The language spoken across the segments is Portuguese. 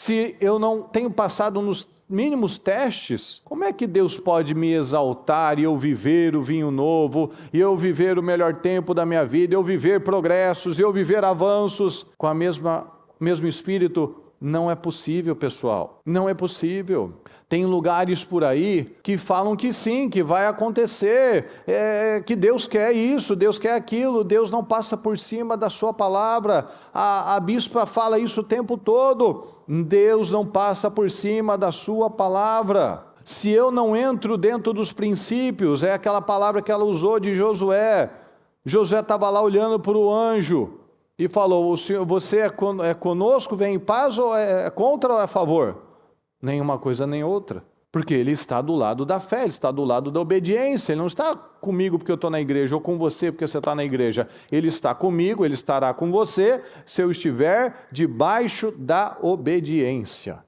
Se eu não tenho passado nos mínimos testes, como é que Deus pode me exaltar e eu viver o vinho novo, e eu viver o melhor tempo da minha vida, eu viver progressos, eu viver avanços com a mesmo espírito? Não é possível, pessoal. Não é possível. Tem lugares por aí que falam que sim, que vai acontecer, que Deus quer isso, Deus quer aquilo, Deus não passa por cima da sua palavra. A bispa fala isso o tempo todo. Deus não passa por cima da sua palavra. Se eu não entro dentro dos princípios, é aquela palavra que ela usou de Josué. Josué estava lá olhando para o anjo e falou: o senhor, você é conosco, vem em paz, ou é contra ou é a favor? Nenhuma coisa nem outra. Porque ele está do lado da fé, ele está do lado da obediência. Ele não está comigo porque eu estou na igreja, ou com você porque você está na igreja. Ele está comigo, ele estará com você, se eu estiver debaixo da obediência.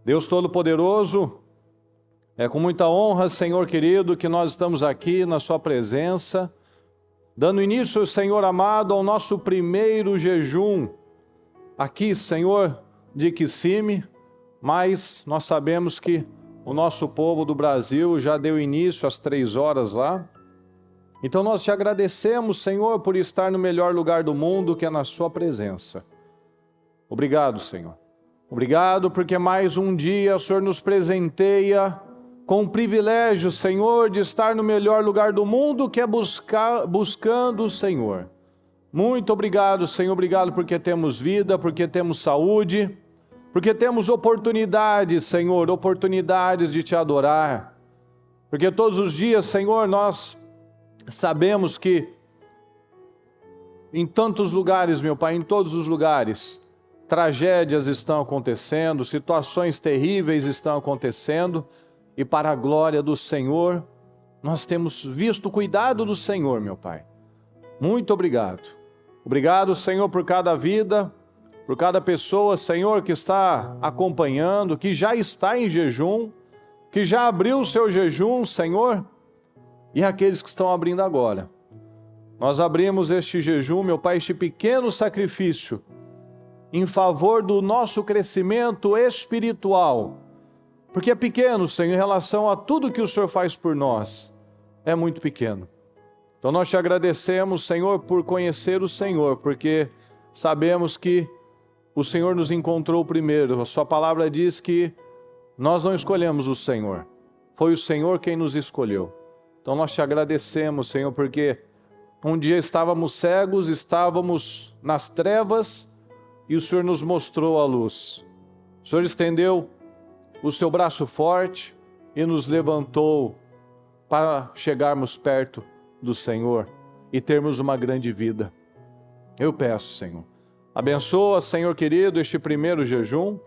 Deus Todo-Poderoso, é com muita honra, Senhor querido, que nós estamos aqui na sua presença, dando início, Senhor amado, ao nosso primeiro jejum, aqui, Senhor, de Kissimmee, mas nós sabemos que o nosso povo do Brasil já deu início às 3 horas lá. Então nós te agradecemos, Senhor, por estar no melhor lugar do mundo, que é na sua presença. Obrigado, Senhor. Obrigado porque mais um dia o Senhor nos presenteia com o privilégio, Senhor, de estar no melhor lugar do mundo, que é buscando o Senhor. Muito obrigado, Senhor, obrigado porque temos vida, porque temos saúde, porque temos oportunidades, Senhor, oportunidades de te adorar. Porque todos os dias, Senhor, nós sabemos que em tantos lugares, meu Pai, em todos os lugares, tragédias estão acontecendo, situações terríveis estão acontecendo, e para a glória do Senhor, nós temos visto o cuidado do Senhor, meu Pai. Muito obrigado. Obrigado, Senhor, por cada vida, por cada pessoa, Senhor, que está acompanhando, que já está em jejum, que já abriu o seu jejum, Senhor, e aqueles que estão abrindo agora. Nós abrimos este jejum, meu Pai, este pequeno sacrifício, em favor do nosso crescimento espiritual, porque é pequeno, Senhor, em relação a tudo que o Senhor faz por nós, é muito pequeno. Então nós te agradecemos, Senhor, por conhecer o Senhor, porque sabemos que o Senhor nos encontrou primeiro. A sua palavra diz que nós não escolhemos o Senhor, foi o Senhor quem nos escolheu. Então nós te agradecemos, Senhor, porque um dia estávamos cegos, estávamos nas trevas, e o Senhor nos mostrou a luz. O Senhor estendeu o seu braço forte e nos levantou para chegarmos perto do Senhor e termos uma grande vida. Eu peço, Senhor, abençoa, Senhor querido, este primeiro jejum,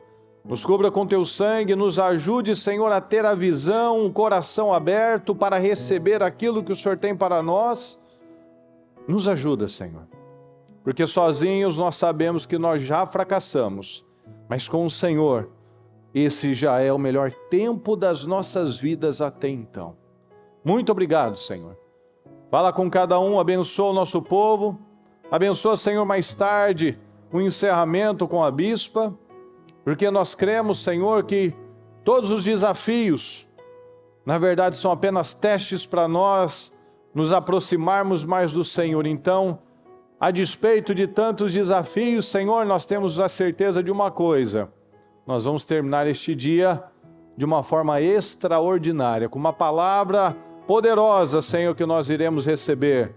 nos cubra com teu sangue, nos ajude, Senhor, a ter a visão, um coração aberto para receber aquilo que o Senhor tem para nós. Nos ajuda, Senhor, porque sozinhos nós sabemos que nós já fracassamos, mas com o Senhor, esse já é o melhor tempo das nossas vidas até então. Muito obrigado, Senhor. Fala com cada um, abençoa o nosso povo, abençoa, Senhor, mais tarde o encerramento com a bispa, porque nós cremos, Senhor, que todos os desafios, na verdade, são apenas testes para nós nos aproximarmos mais do Senhor. Então, a despeito de tantos desafios, Senhor, nós temos a certeza de uma coisa: nós vamos terminar este dia de uma forma extraordinária, com uma palavra poderosa, Senhor, que nós iremos receber.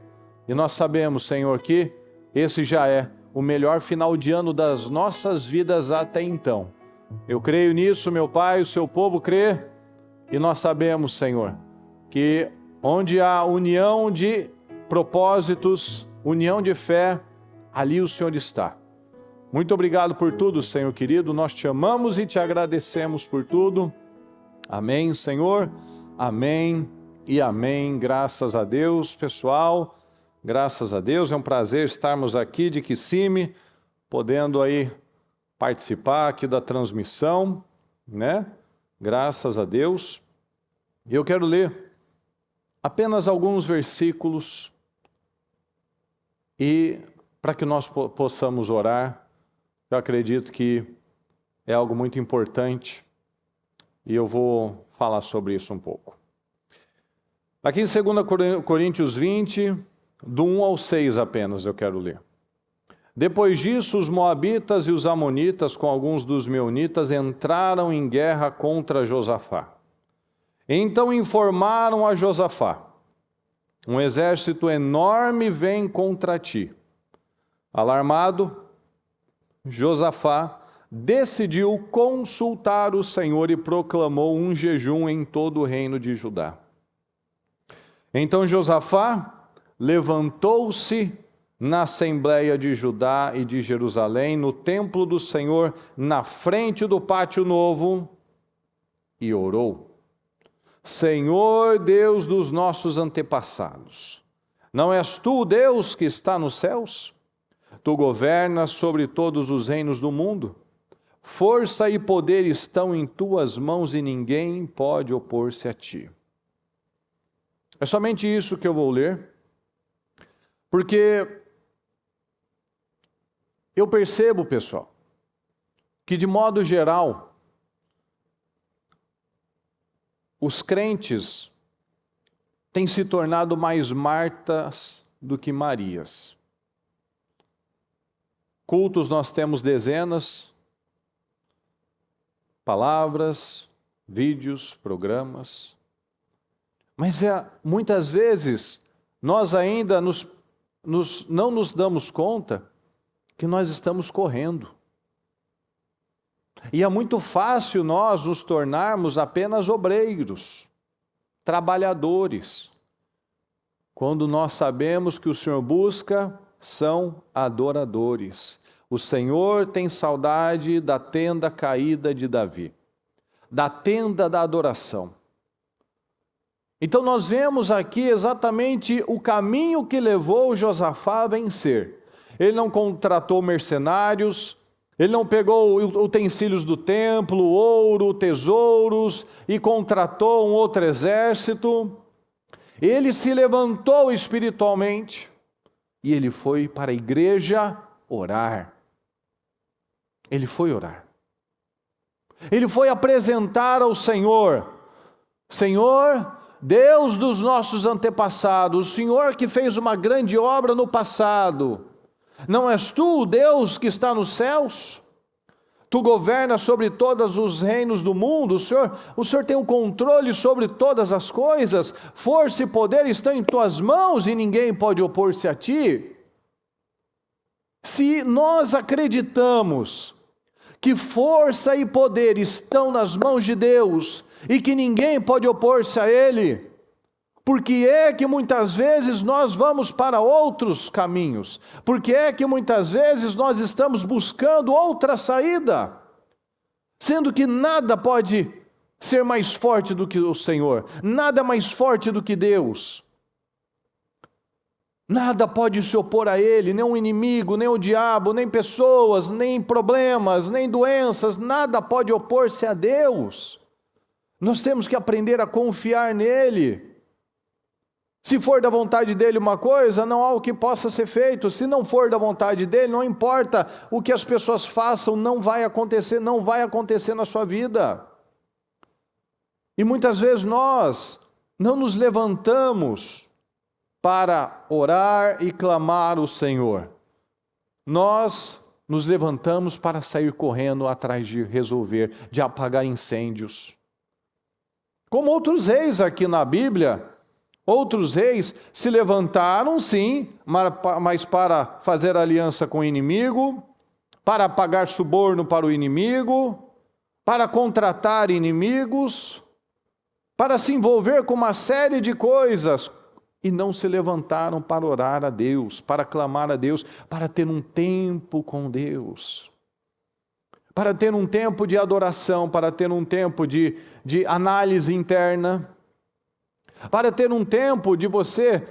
E nós sabemos, Senhor, que esse já é o melhor final de ano das nossas vidas até então. Eu creio nisso, meu Pai, o seu povo crê, e nós sabemos, Senhor, que onde há união de propósitos, união de fé, ali o Senhor está. Muito obrigado por tudo, Senhor querido, nós te amamos e te agradecemos por tudo. Amém, Senhor, amém e amém. Graças a Deus, pessoal, graças a Deus, é um prazer estarmos aqui de Kissimmee, podendo aí participar aqui da transmissão, né? Graças a Deus. Eu quero ler apenas alguns versículos e para que nós possamos orar. Eu acredito que é algo muito importante e eu vou falar sobre isso um pouco. Aqui em 2 Coríntios 20, do 1 ao 6 apenas eu quero ler. Depois disso, os moabitas e os amonitas, com alguns dos meunitas, entraram em guerra contra Josafá. Então informaram a Josafá: um exército enorme vem contra ti. Alarmado, Josafá decidiu consultar o Senhor e proclamou um jejum em todo o reino de Judá. Então Josafá levantou-se na Assembleia de Judá e de Jerusalém, no templo do Senhor, na frente do pátio novo, e orou: Senhor Deus dos nossos antepassados, não és tu o Deus que está nos céus? Tu governas sobre todos os reinos do mundo. Força e poder estão em tuas mãos e ninguém pode opor-se a ti. É somente isso que eu vou ler, porque eu percebo, pessoal, que de modo geral, os crentes têm se tornado mais Martas do que Marias. Cultos nós temos dezenas, palavras, vídeos, programas, mas muitas vezes nós ainda não nos damos conta que nós estamos correndo. E é muito fácil nós nos tornarmos apenas obreiros, trabalhadores, quando nós sabemos que o Senhor busca são adoradores. O Senhor tem saudade da tenda caída de Davi, da tenda da adoração. Então nós vemos aqui exatamente o caminho que levou Josafá a vencer. Ele não contratou mercenários, ele não pegou utensílios do templo, ouro, tesouros e contratou um outro exército. Ele se levantou espiritualmente e ele foi para a igreja orar. Ele foi orar. Ele foi apresentar ao Senhor: Senhor, Deus dos nossos antepassados, o Senhor que fez uma grande obra no passado, não és tu o Deus que está nos céus? Tu governas sobre todos os reinos do mundo, o Senhor tem o controle sobre todas as coisas, força e poder estão em tuas mãos e ninguém pode opor-se a ti. Se nós acreditamos que força e poder estão nas mãos de Deus e que ninguém pode opor-se a Ele, por que é que muitas vezes nós vamos para outros caminhos? Por que é que muitas vezes nós estamos buscando outra saída? Sendo que nada pode ser mais forte do que o Senhor, nada mais forte do que Deus. Nada pode se opor a Ele, nem um inimigo, nem o diabo, nem pessoas, nem problemas, nem doenças, nada pode opor-se a Deus. Nós temos que aprender a confiar nele. Se for da vontade dele uma coisa, não há o que possa ser feito. Se não for da vontade dele, não importa o que as pessoas façam, não vai acontecer na sua vida. E muitas vezes nós não nos levantamos para orar e clamar o Senhor. Nós nos levantamos para sair correndo atrás de resolver, de apagar incêndios. Como outros reis aqui na Bíblia, outros reis se levantaram, sim, mas para fazer aliança com o inimigo, para pagar suborno para o inimigo, para contratar inimigos, para se envolver com uma série de coisas, e não se levantaram para orar a Deus, para clamar a Deus, para ter um tempo com Deus, para ter um tempo de adoração, para ter um tempo de análise interna, para ter um tempo de você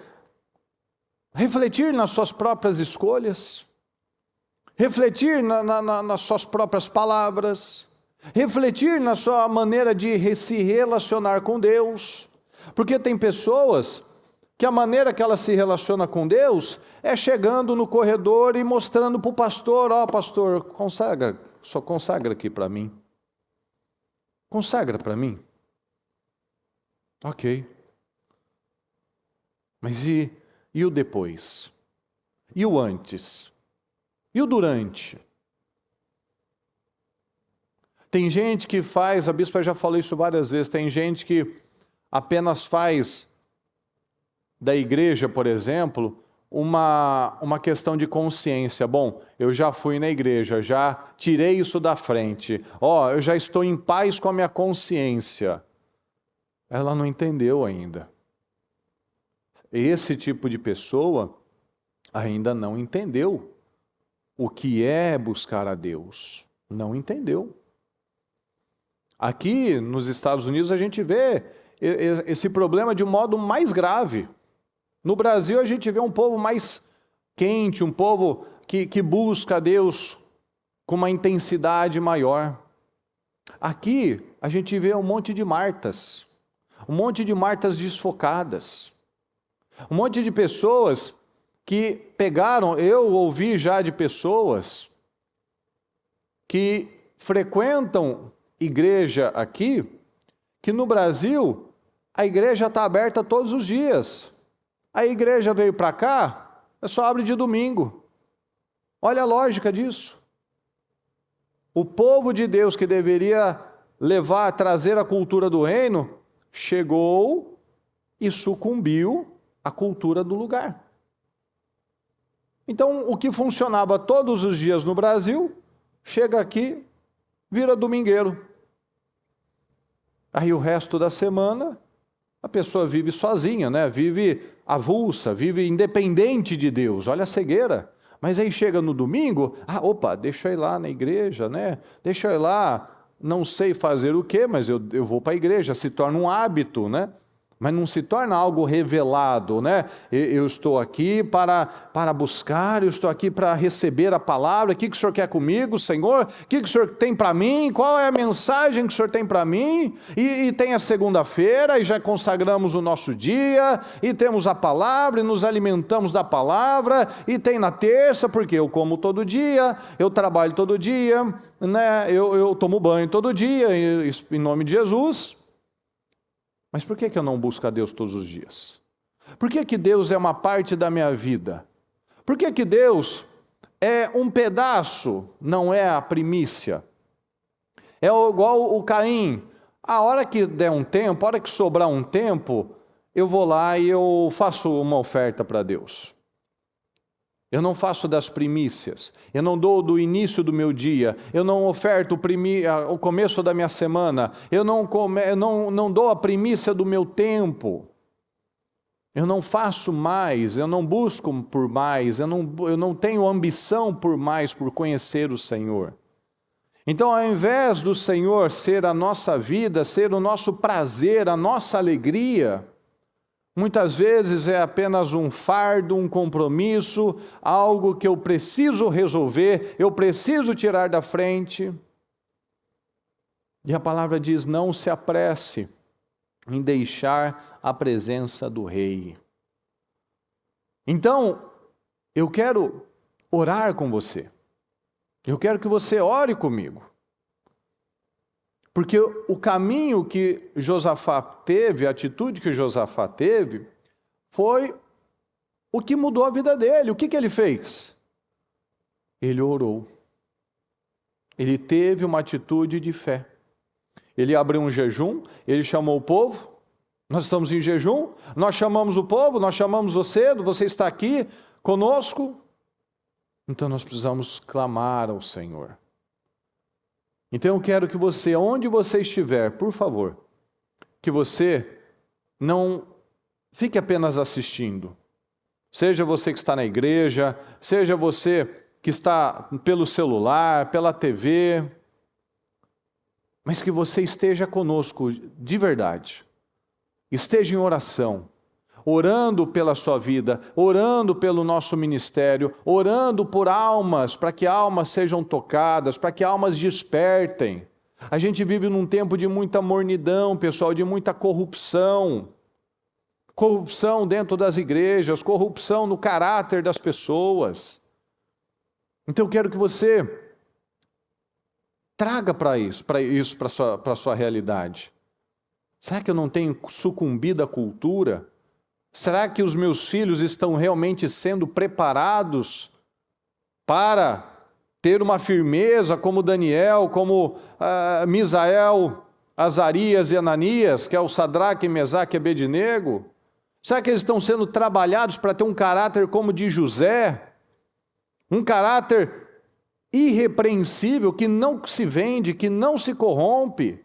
refletir nas suas próprias escolhas, refletir nas suas próprias palavras, refletir na sua maneira de se relacionar com Deus. Porque tem pessoas que a maneira que ela se relaciona com Deus é chegando no corredor e mostrando para o pastor: ó, pastor, consagra, só consagra aqui para mim. Consagra para mim. Ok. Mas e o depois? E o antes? E o durante? Tem gente que faz, a bispa já falou isso várias vezes, tem gente que apenas faz da igreja, por exemplo, uma questão de consciência. Bom, eu já fui na igreja, já tirei isso da frente. Eu já estou em paz com a minha consciência. Ela não entendeu ainda. Esse tipo de pessoa ainda não entendeu o que é buscar a Deus. Não entendeu. Aqui nos Estados Unidos a gente vê esse problema de um modo mais grave. No Brasil a gente vê um povo mais quente, um povo que busca a Deus com uma intensidade maior. Aqui a gente vê um monte de Martas desfocadas, um monte de pessoas que pegaram, eu ouvi já de pessoas que frequentam igreja aqui, que no Brasil a igreja está aberta todos os dias. A igreja veio para cá, só abre de domingo. Olha a lógica disso. O povo de Deus que deveria trazer a cultura do reino, chegou e sucumbiu à cultura do lugar. Então, o que funcionava todos os dias no Brasil, chega aqui, vira domingueiro. Aí o resto da semana, a pessoa vive sozinha, né? Vive avulsa, vive independente de Deus. Olha a cegueira. Mas aí chega no domingo, deixa eu ir lá na igreja, né? Deixa eu ir lá, não sei fazer o quê, mas eu vou para a igreja. Se torna um hábito, né? Mas não se torna algo revelado, né? Eu estou aqui para buscar, eu estou aqui para receber a palavra. O que o Senhor quer comigo, Senhor? O que o Senhor tem para mim? Qual é a mensagem que o Senhor tem para mim? E tem a segunda-feira, e já consagramos o nosso dia, e temos a palavra, e nos alimentamos da palavra, e tem na terça, porque eu como todo dia, eu trabalho todo dia, né? Eu tomo banho todo dia, em nome de Jesus. Mas por que eu não busco a Deus todos os dias? Por que Deus é uma parte da minha vida? Por que Deus é um pedaço, não é a primícia? É igual o Caim. A hora que der um tempo, a hora que sobrar um tempo, eu vou lá e eu faço uma oferta para Deus. Eu não faço das primícias, eu não dou do início do meu dia, eu não oferto o começo da minha semana, eu não dou a primícia do meu tempo. Eu não faço mais, eu não busco por mais, eu não tenho ambição por mais, por conhecer o Senhor. Então, ao invés do Senhor ser a nossa vida, ser o nosso prazer, a nossa alegria, muitas vezes é apenas um fardo, um compromisso, algo que eu preciso resolver, eu preciso tirar da frente. E a palavra diz: não se apresse em deixar a presença do Rei. Então, eu quero orar com você. Eu quero que você ore comigo. Porque o caminho que Josafá teve, a atitude que Josafá teve, foi o que mudou a vida dele. O que ele fez? Ele orou. Ele teve uma atitude de fé. Ele abriu um jejum, ele chamou o povo. Nós estamos em jejum, nós chamamos o povo, nós chamamos você está aqui conosco. Então nós precisamos clamar ao Senhor. Então eu quero que você, onde você estiver, por favor, que você não fique apenas assistindo. Seja você que está na igreja, seja você que está pelo celular, pela TV, mas que você esteja conosco de verdade. Esteja em oração, orando pela sua vida, orando pelo nosso ministério, orando por almas, para que almas sejam tocadas, para que almas despertem. A gente vive num tempo de muita mornidão, pessoal, de muita corrupção. Corrupção dentro das igrejas, corrupção no caráter das pessoas. Então eu quero que você traga para a sua realidade. Será que eu não tenho sucumbido à cultura? Será que os meus filhos estão realmente sendo preparados para ter uma firmeza como Daniel, como Misael, Azarias e Ananias, que é o Sadraque, Mesaque e Abednego? Será que eles estão sendo trabalhados para ter um caráter como de José? Um caráter irrepreensível, que não se vende, que não se corrompe.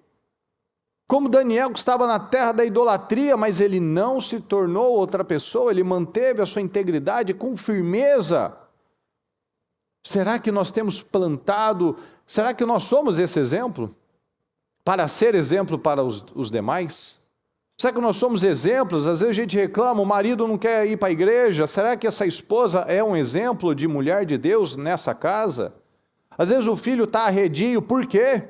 Como Daniel, que estava na terra da idolatria, mas ele não se tornou outra pessoa, ele manteve a sua integridade com firmeza. Será que nós temos plantado, será que nós somos esse exemplo? Para ser exemplo para os demais? Será que nós somos exemplos? Às vezes a gente reclama, o marido não quer ir para a igreja. Será que essa esposa é um exemplo de mulher de Deus nessa casa? Às vezes o filho está arredio, por quê?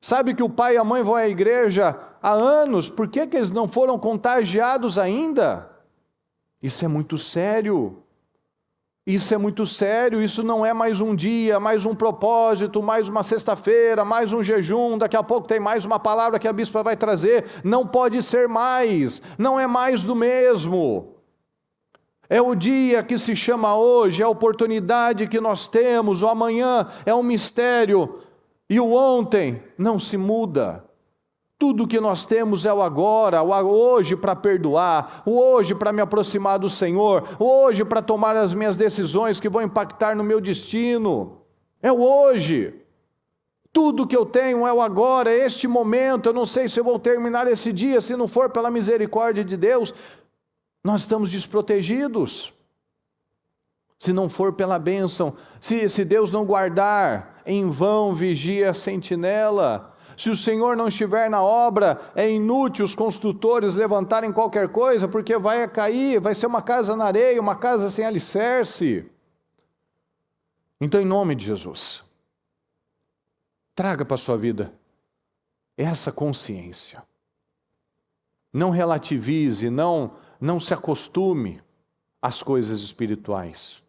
Sabe que o pai e a mãe vão à igreja há anos, por que eles não foram contagiados ainda? Isso é muito sério. Isso é muito sério, isso não é mais um dia, mais um propósito, mais uma sexta-feira, mais um jejum, daqui a pouco tem mais uma palavra que a bispa vai trazer. Não pode ser mais, não é mais do mesmo. É o dia que se chama hoje, é a oportunidade que nós temos, o amanhã é um mistério, e o ontem não se muda. Tudo que nós temos é o agora, o hoje para perdoar, o hoje para me aproximar do Senhor, o hoje para tomar as minhas decisões que vão impactar no meu destino. É o hoje. Tudo que eu tenho é o agora, é este momento. Eu não sei se eu vou terminar esse dia, se não for pela misericórdia de Deus. Nós estamos desprotegidos. Se não for pela bênção, se Deus não guardar, em vão vigia a sentinela. Se o Senhor não estiver na obra, é inútil os construtores levantarem qualquer coisa, porque vai cair, vai ser uma casa na areia, uma casa sem alicerce. Então, em nome de Jesus, traga para a sua vida essa consciência. Não relativize, não se acostume às coisas espirituais.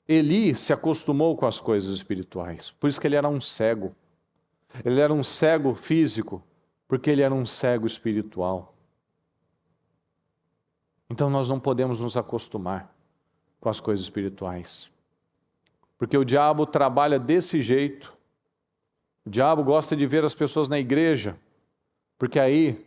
Eli se acostumou com as coisas espirituais, por isso que ele era um cego. Ele era um cego físico, porque ele era um cego espiritual. Então nós não podemos nos acostumar com as coisas espirituais. Porque o diabo trabalha desse jeito. O diabo gosta de ver as pessoas na igreja, porque aí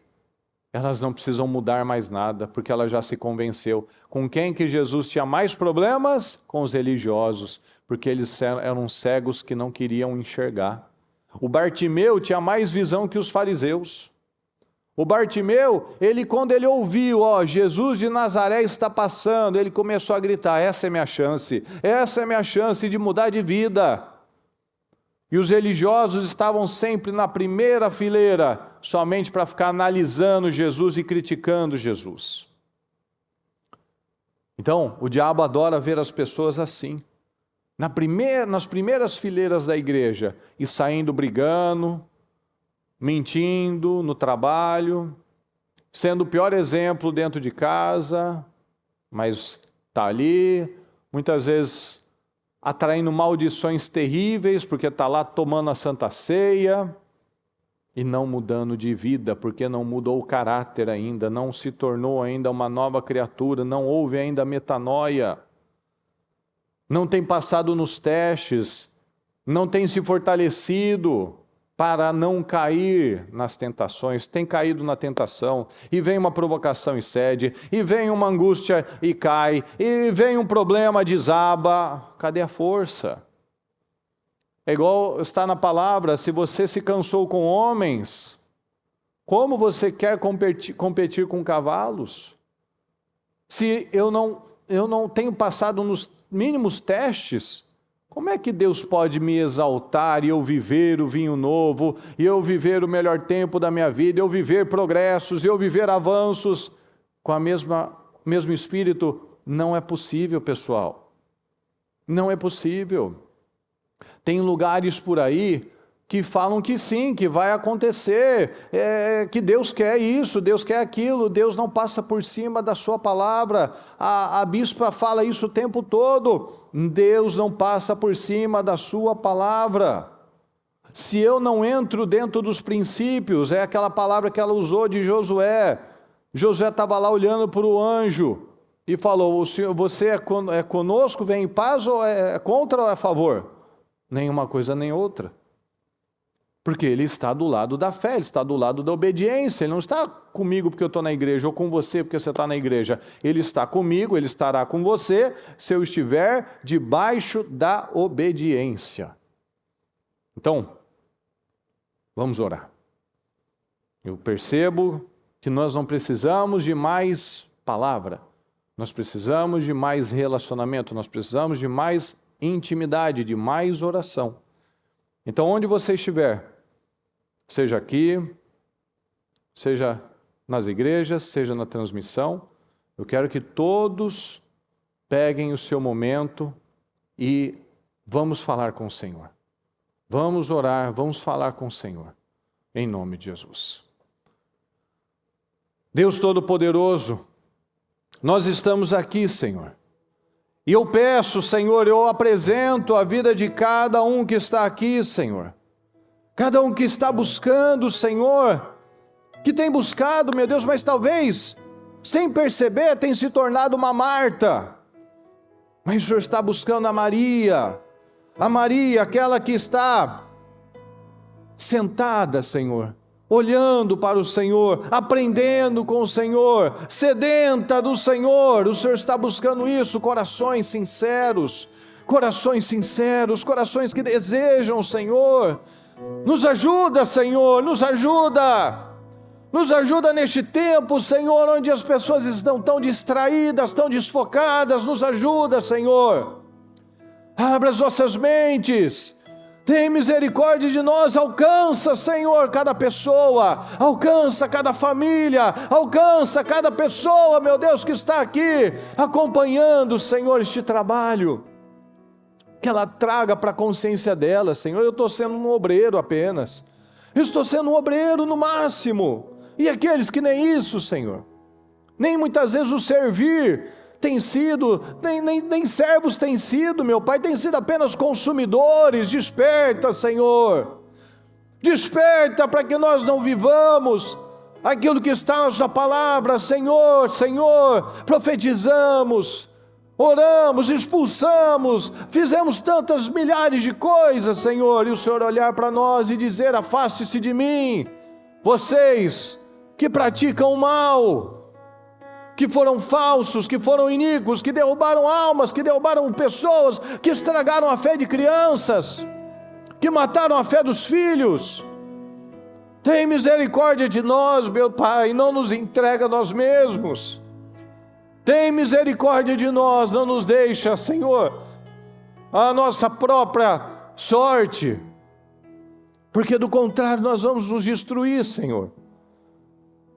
elas não precisam mudar mais nada, porque ela já se convenceu. Com quem que Jesus tinha mais problemas? Com os religiosos, porque eles eram cegos que não queriam enxergar. O Bartimeu tinha mais visão que os fariseus. O Bartimeu, quando ele ouviu, Jesus de Nazaré está passando, ele começou a gritar, essa é minha chance de mudar de vida. E os religiosos estavam sempre na primeira fileira, somente para ficar analisando Jesus e criticando Jesus. Então, o diabo adora ver as pessoas assim. Nas primeiras fileiras da igreja, e saindo brigando, mentindo no trabalho, sendo o pior exemplo dentro de casa, mas está ali, muitas vezes atraindo maldições terríveis, porque está lá tomando a Santa Ceia, e não mudando de vida, porque não mudou o caráter ainda, não se tornou ainda uma nova criatura, não houve ainda metanoia. Não tem passado nos testes, não tem se fortalecido para não cair nas tentações, tem caído na tentação, e vem uma provocação e cede, e vem uma angústia e cai, e vem um problema, desaba. Cadê a força? É igual está na palavra, se você se cansou com homens, como você quer competir com cavalos? Se eu não tenho passado nos mínimos testes, como é que Deus pode me exaltar e eu viver o vinho novo, e eu viver o melhor tempo da minha vida, eu viver progressos, e eu viver avanços com o mesmo espírito? Não é possível, pessoal. Não é possível. Tem lugares por aí que falam que sim, que vai acontecer, que Deus quer isso, Deus quer aquilo, Deus não passa por cima da sua palavra. A bispa fala isso o tempo todo, Deus não passa por cima da sua palavra. Se eu não entro dentro dos princípios, é aquela palavra que ela usou de Josué. Josué estava lá olhando para o anjo e falou: você é conosco, vem em paz, ou é contra ou é a favor? Nenhuma coisa nem outra. Porque ele está do lado da fé, ele está do lado da obediência. Ele não está comigo porque eu estou na igreja, ou com você porque você está na igreja. Ele está comigo, ele estará com você, se eu estiver debaixo da obediência. Então, vamos orar. Eu percebo que nós não precisamos de mais palavra. Nós precisamos de mais relacionamento, nós precisamos de mais intimidade, de mais oração. Então, onde você estiver, seja aqui, seja nas igrejas, seja na transmissão, eu quero que todos peguem o seu momento e vamos falar com o Senhor. Vamos orar, vamos falar com o Senhor, em nome de Jesus. Deus Todo-Poderoso, nós estamos aqui, Senhor. E eu peço, Senhor, eu apresento a vida de cada um que está aqui, Senhor. Cada um que está buscando, Senhor, que tem buscado, meu Deus, mas talvez, sem perceber, tem se tornado uma Marta. Mas o Senhor está buscando a Maria, aquela que está sentada, Senhor, olhando para o Senhor, aprendendo com o Senhor, sedenta do Senhor. O Senhor está buscando isso, corações sinceros, corações que desejam o Senhor. Nos ajuda, Senhor, nos ajuda neste tempo, Senhor, onde as pessoas estão tão distraídas, tão desfocadas. Nos ajuda, Senhor, abra as nossas mentes. Tem misericórdia de nós, alcança, Senhor, cada pessoa, alcança cada família, alcança cada pessoa, meu Deus, que está aqui acompanhando, Senhor, este trabalho. Que ela traga para a consciência dela: Senhor, eu estou sendo um obreiro apenas, eu estou sendo um obreiro no máximo. E aqueles que nem isso, Senhor, nem muitas vezes o servir tem sido, nem servos têm sido, meu Pai, têm sido apenas consumidores. Desperta, Senhor, desperta para que nós não vivamos aquilo que está na sua palavra, Senhor. Profetizamos, oramos, expulsamos, fizemos tantas milhares de coisas, Senhor, e o Senhor olhar para nós e dizer: afaste-se de mim, vocês que praticam o mal, que foram falsos, que foram iníquos, que derrubaram almas, que derrubaram pessoas, que estragaram a fé de crianças, que mataram a fé dos filhos. Tem misericórdia de nós, meu Pai, não nos entrega a nós mesmos. Tem misericórdia de nós, não nos deixa, Senhor, a nossa própria sorte, porque do contrário nós vamos nos destruir, Senhor.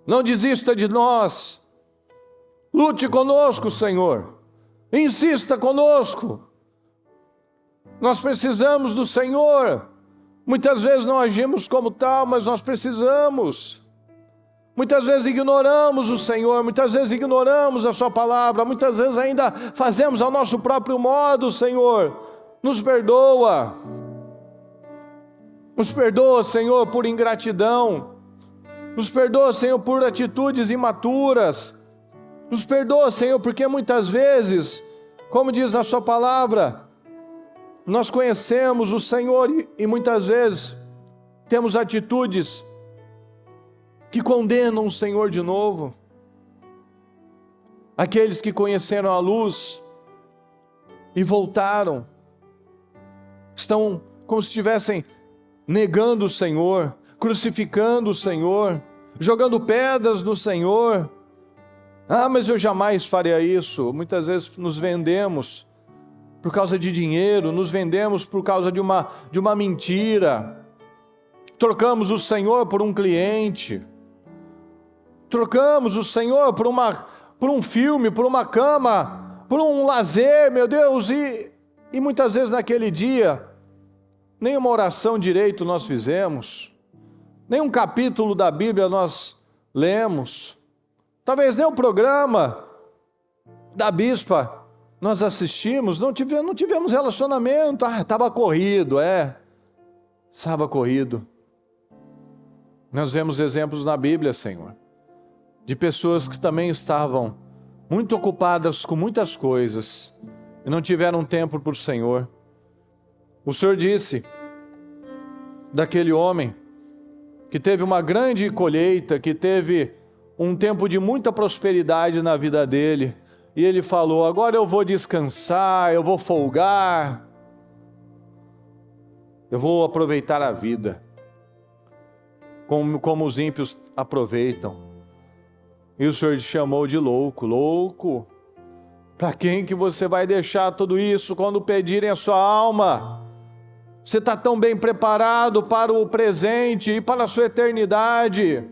Não desista de nós. Lute conosco, Senhor, insista conosco. Nós precisamos do Senhor. Muitas vezes não agimos como tal, mas nós precisamos. Muitas vezes ignoramos o Senhor, muitas vezes ignoramos a sua palavra, muitas vezes ainda fazemos ao nosso próprio modo, Senhor. Nos perdoa, Senhor, por ingratidão. Nos perdoa, Senhor, por atitudes imaturas. Nos perdoa, Senhor, porque muitas vezes, como diz na sua palavra, nós conhecemos o Senhor e muitas vezes temos atitudes que condenam o Senhor de novo. Aqueles que conheceram a luz e voltaram, estão como se estivessem negando o Senhor, crucificando o Senhor, jogando pedras no Senhor. Ah, mas eu jamais faria isso. Muitas vezes nos vendemos por causa de dinheiro, nos vendemos por causa de uma mentira. Trocamos o Senhor por um cliente. Trocamos o Senhor por um filme, por uma cama, por um lazer, meu Deus. E muitas vezes naquele dia, nenhuma oração direito nós fizemos, nenhum capítulo da Bíblia nós lemos, talvez nem o programa da bispa nós assistimos, não tivemos relacionamento, estava corrido, estava corrido. Nós vemos exemplos na Bíblia, Senhor, de pessoas que também estavam muito ocupadas com muitas coisas e não tiveram tempo para o Senhor. O Senhor disse daquele homem que teve uma grande colheita, que teve um tempo de muita prosperidade na vida dele, e ele falou: agora eu vou descansar, eu vou folgar, eu vou aproveitar a vida, como os ímpios aproveitam. E o Senhor te chamou de louco. Louco, para quem que você vai deixar tudo isso quando pedirem a sua alma? Você está tão bem preparado para o presente e para a sua eternidade.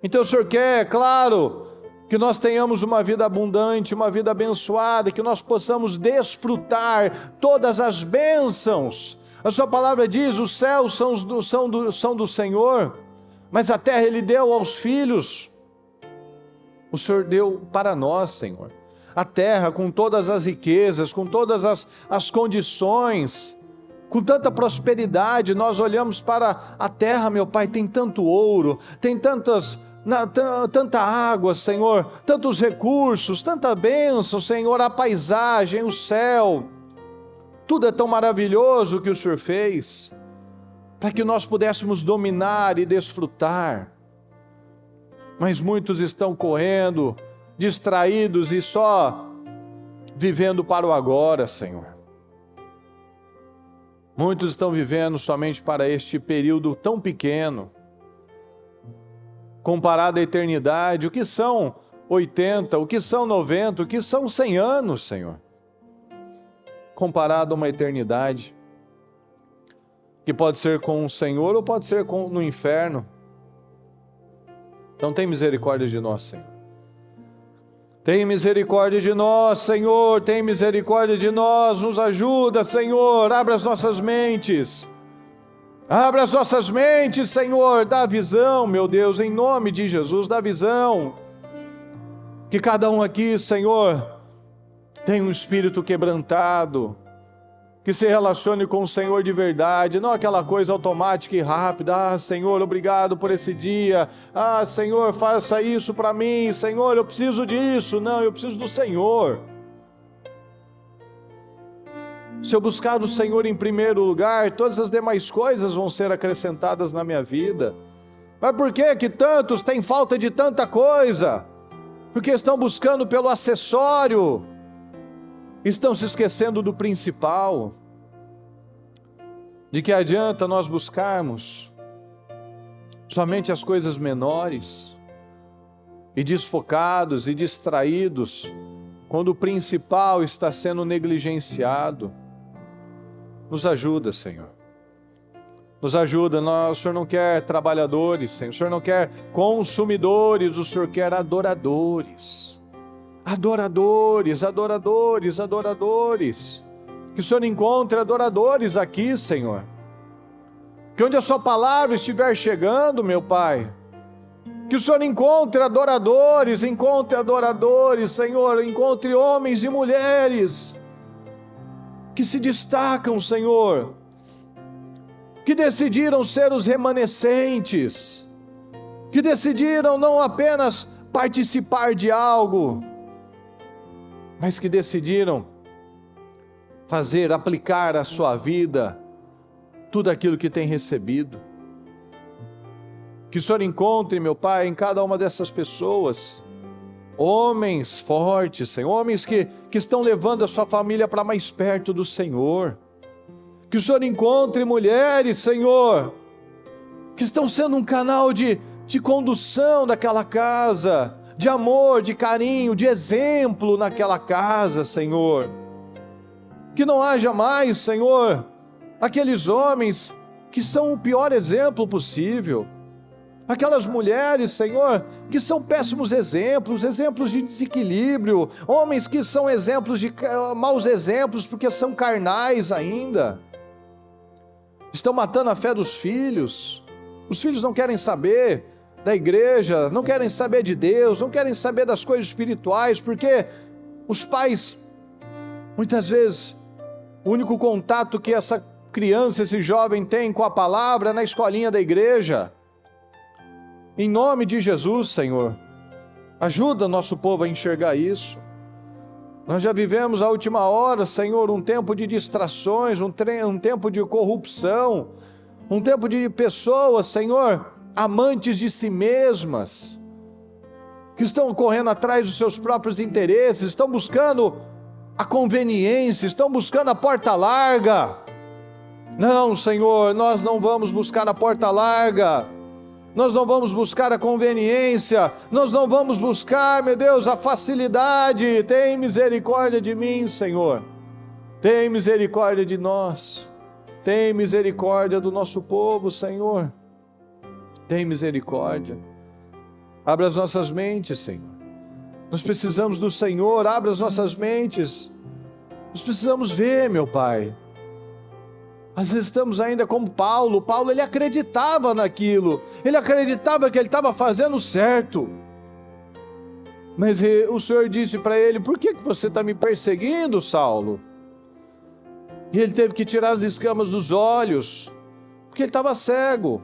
Então o Senhor quer, claro, que nós tenhamos uma vida abundante, uma vida abençoada, que nós possamos desfrutar todas as bênçãos. A sua palavra diz: os céus são do Senhor, mas a terra Ele deu aos filhos. O Senhor deu para nós, Senhor, a terra com todas as riquezas, com todas as condições, com tanta prosperidade. Nós olhamos para a terra, meu Pai, tem tanto ouro, tem tanta água, Senhor, tantos recursos, tanta bênção, Senhor, a paisagem, o céu, tudo é tão maravilhoso que o Senhor fez, para que nós pudéssemos dominar e desfrutar. Mas muitos estão correndo, distraídos e só vivendo para o agora, Senhor. Muitos estão vivendo somente para este período tão pequeno, comparado à eternidade. O que são 80, o que são 90, o que são 100 anos, Senhor, comparado a uma eternidade, que pode ser com o Senhor ou pode ser no inferno. Então tem misericórdia de nós, Senhor. Tem misericórdia de nós, Senhor, tem misericórdia de nós, nos ajuda, Senhor, abra as nossas mentes, Senhor, dá visão, meu Deus, em nome de Jesus, dá visão, que cada um aqui, Senhor, tenha um espírito quebrantado, que se relacione com o Senhor de verdade, não aquela coisa automática e rápida. Senhor, obrigado por esse dia. Senhor, faça isso para mim. Senhor, eu preciso disso. Não, eu preciso do Senhor. Se eu buscar o Senhor em primeiro lugar, todas as demais coisas vão ser acrescentadas na minha vida. Mas por que tantos têm falta de tanta coisa? Porque estão buscando pelo acessório, estão se esquecendo do principal. De que adianta nós buscarmos somente as coisas menores e desfocados e distraídos, quando o principal está sendo negligenciado? Nos ajuda, Senhor. Nos ajuda. O Senhor não quer trabalhadores, Senhor. O Senhor não quer consumidores, o Senhor quer adoradores. Adoradores. Que o Senhor encontre adoradores aqui, Senhor. Que onde a sua palavra estiver chegando, meu Pai, que o Senhor encontre adoradores, Senhor, encontre homens e mulheres que se destacam, Senhor, que decidiram ser os remanescentes, que decidiram não apenas participar de algo, mas que decidiram aplicar à sua vida tudo aquilo que tem recebido. Que o Senhor encontre, meu Pai, em cada uma dessas pessoas, homens fortes, Senhor, homens que estão levando a sua família para mais perto do Senhor. Que o Senhor encontre mulheres, Senhor, que estão sendo um canal de condução daquela casa, de amor, de carinho, de exemplo naquela casa, Senhor. Que não haja mais, Senhor, aqueles homens que são o pior exemplo possível. Aquelas mulheres, Senhor, que são péssimos exemplos de desequilíbrio, homens que são maus exemplos porque são carnais ainda. estão matando a fé dos filhos. Os filhos não querem saber da igreja, não querem saber de Deus, não querem saber das coisas espirituais, porque os pais, muitas vezes, o único contato que essa criança, esse jovem tem com a palavra é na escolinha da igreja. Em nome de Jesus, Senhor, ajuda nosso povo a enxergar isso. Nós já vivemos a última hora, Senhor, um tempo de distrações, um tempo de corrupção, um tempo de pessoas, Senhor, amantes de si mesmas, que estão correndo atrás dos seus próprios interesses, estão buscando a conveniência, estão buscando a porta larga. Não, Senhor, nós não vamos buscar a porta larga, nós não vamos buscar a conveniência, nós não vamos buscar, meu Deus, a facilidade. Tem misericórdia de mim, Senhor, tem misericórdia de nós, tem misericórdia do nosso povo, Senhor, tem misericórdia. Abra as nossas mentes, Senhor, nós precisamos do Senhor. Abra as nossas mentes, nós precisamos ver, meu Pai. Às vezes estamos ainda como Paulo. Paulo, ele acreditava naquilo, ele acreditava que ele estava fazendo certo, mas o Senhor disse para ele: por que você está me perseguindo, Saulo? E ele teve que tirar as escamas dos olhos, porque ele estava cego.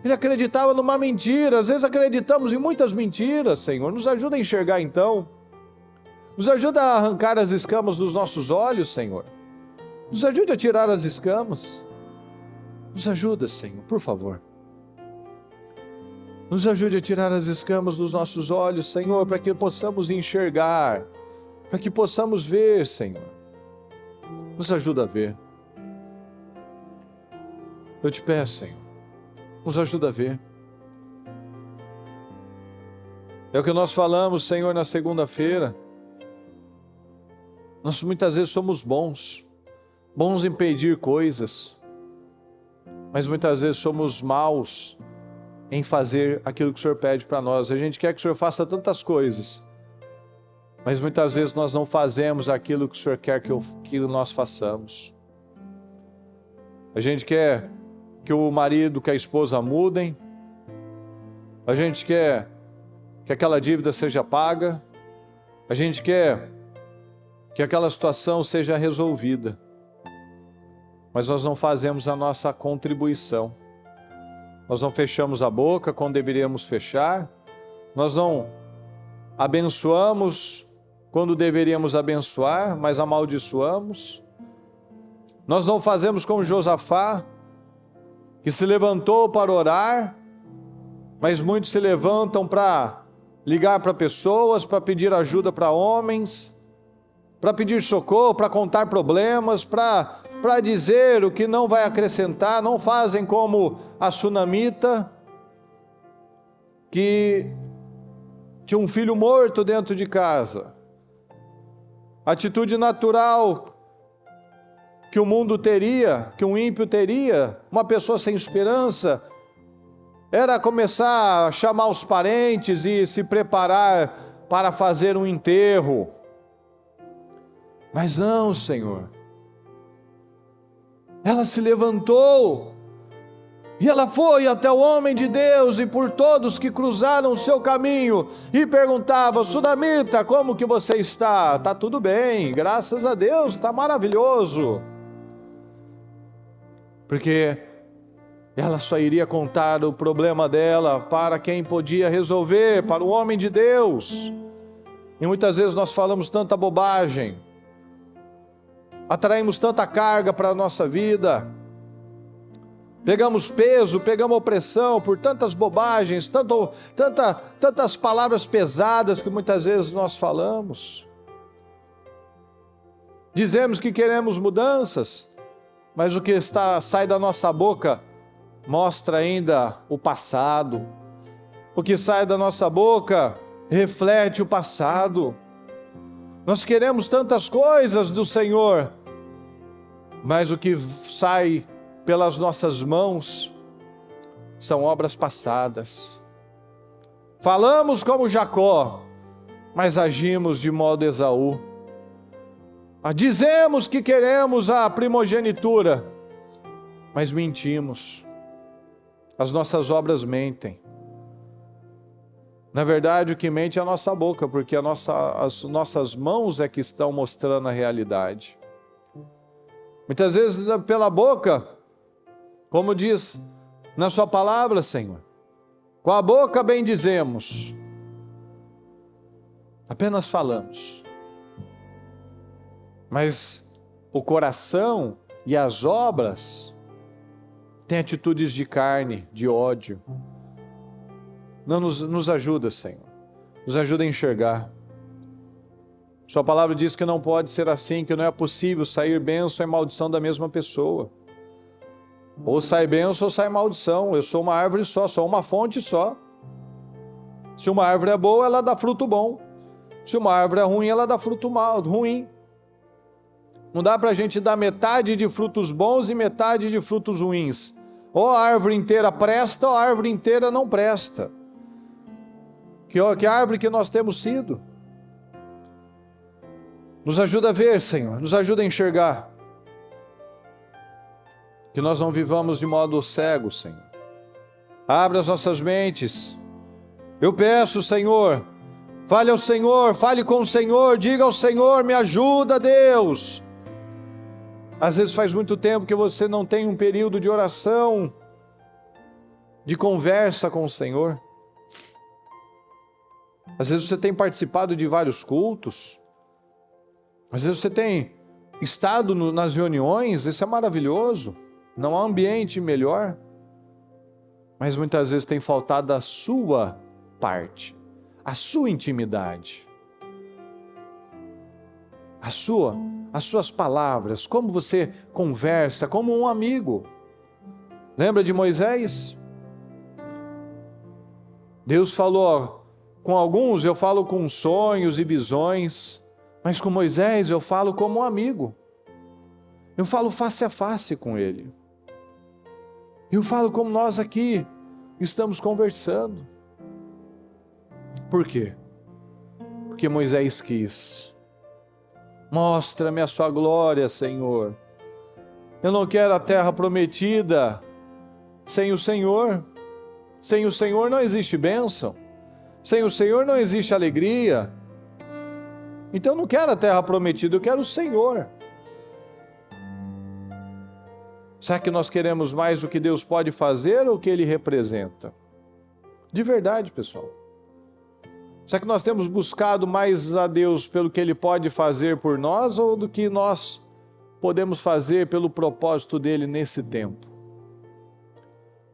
Ele acreditava numa mentira. Às vezes acreditamos em muitas mentiras, Senhor, nos ajuda a enxergar então, nos ajuda a arrancar as escamas dos nossos olhos, Senhor. Nos ajude a tirar as escamas. Nos ajuda, Senhor, por favor. Nos ajude a tirar as escamas dos nossos olhos, Senhor, para que possamos enxergar, para que possamos ver, Senhor. Nos ajuda a ver. Eu te peço, Senhor, nos ajuda a ver. É o que nós falamos, Senhor, na segunda-feira. Nós muitas vezes somos bons em pedir coisas, mas muitas vezes somos maus em fazer aquilo que o Senhor pede para nós. A gente quer que o Senhor faça tantas coisas, mas muitas vezes nós não fazemos aquilo que o Senhor quer que nós façamos. A gente quer que o marido, que a esposa mudem, a gente quer que aquela dívida seja paga, a gente quer que aquela situação seja resolvida, mas nós não fazemos a nossa contribuição. Nós não fechamos a boca quando deveríamos fechar, nós não abençoamos quando deveríamos abençoar, mas amaldiçoamos. Nós não fazemos como Josafá, que se levantou para orar, mas muitos se levantam para ligar para pessoas, para pedir ajuda para homens, para pedir socorro, para contar problemas, para dizer o que não vai acrescentar. Não fazem como a sunamita, que tinha um filho morto dentro de casa. A atitude natural que o mundo teria, que um ímpio teria, uma pessoa sem esperança, era começar a chamar os parentes e se preparar para fazer um enterro. Mas não, Senhor. Ela se levantou e ela foi até o homem de Deus e por todos que cruzaram o seu caminho e perguntava: sunamita, como que você está? Está tudo bem, graças a Deus, está maravilhoso. Porque ela só iria contar o problema dela para quem podia resolver, para o homem de Deus. E muitas vezes nós falamos tanta bobagem, atraímos tanta carga para a nossa vida, pegamos peso, pegamos opressão por tantas bobagens, tantas palavras pesadas que muitas vezes nós falamos. Dizemos que queremos mudanças, mas o que sai da nossa boca mostra ainda o passado. O que sai da nossa boca reflete o passado. Nós queremos tantas coisas do Senhor, mas o que sai pelas nossas mãos são obras passadas. Falamos como Jacó, mas agimos de modo Esaú. Dizemos que queremos a primogenitura, mas mentimos. As nossas obras mentem. Na verdade, o que mente é a nossa boca, porque as nossas mãos é que estão mostrando a realidade. Muitas vezes pela boca, como diz na sua palavra, Senhor, com a boca bendizemos, apenas falamos, mas o coração e as obras têm atitudes de carne, de ódio. Não nos ajuda, Senhor, nos ajuda a enxergar. Sua palavra diz que não pode ser assim, que não é possível sair bênção e maldição da mesma pessoa. Ou sai bênção ou sai maldição. Eu sou uma árvore só, sou uma fonte só. Se uma árvore é boa, ela dá fruto bom. Se uma árvore é ruim, ela dá fruto ruim. Não dá para a gente dar metade de frutos bons e metade de frutos ruins. Ou a árvore inteira presta, ou a árvore inteira não presta. Que árvore que nós temos sido? Nos ajuda a ver, Senhor, nos ajuda a enxergar. Que nós não vivamos de modo cego, Senhor. Abre as nossas mentes. Eu peço, Senhor, fale ao Senhor, fale com o Senhor, diga ao Senhor, me ajuda, Deus. Às vezes faz muito tempo que você não tem um período de oração, de conversa com o Senhor. Às vezes você tem participado de vários cultos. Às vezes você tem estado nas reuniões, isso é maravilhoso. Não há ambiente melhor. Mas muitas vezes tem faltado a sua parte, a sua intimidade. As suas palavras, como você conversa, como um amigo. Lembra de Moisés? Deus falou, com alguns eu falo com sonhos e visões, mas com Moisés eu falo como um amigo. Eu falo face a face com ele. Eu falo como nós aqui estamos conversando. Por quê? Porque Moisés quis. Mostra-me a sua glória, Senhor. Eu não quero a terra prometida sem o Senhor. Sem o Senhor não existe bênção. Sem o Senhor não existe alegria. Então eu não quero a terra prometida, eu quero o Senhor. Será que nós queremos mais o que Deus pode fazer ou o que Ele representa? De verdade, pessoal. Será que nós temos buscado mais a Deus pelo que Ele pode fazer por nós ou do que nós podemos fazer pelo propósito dEle nesse tempo?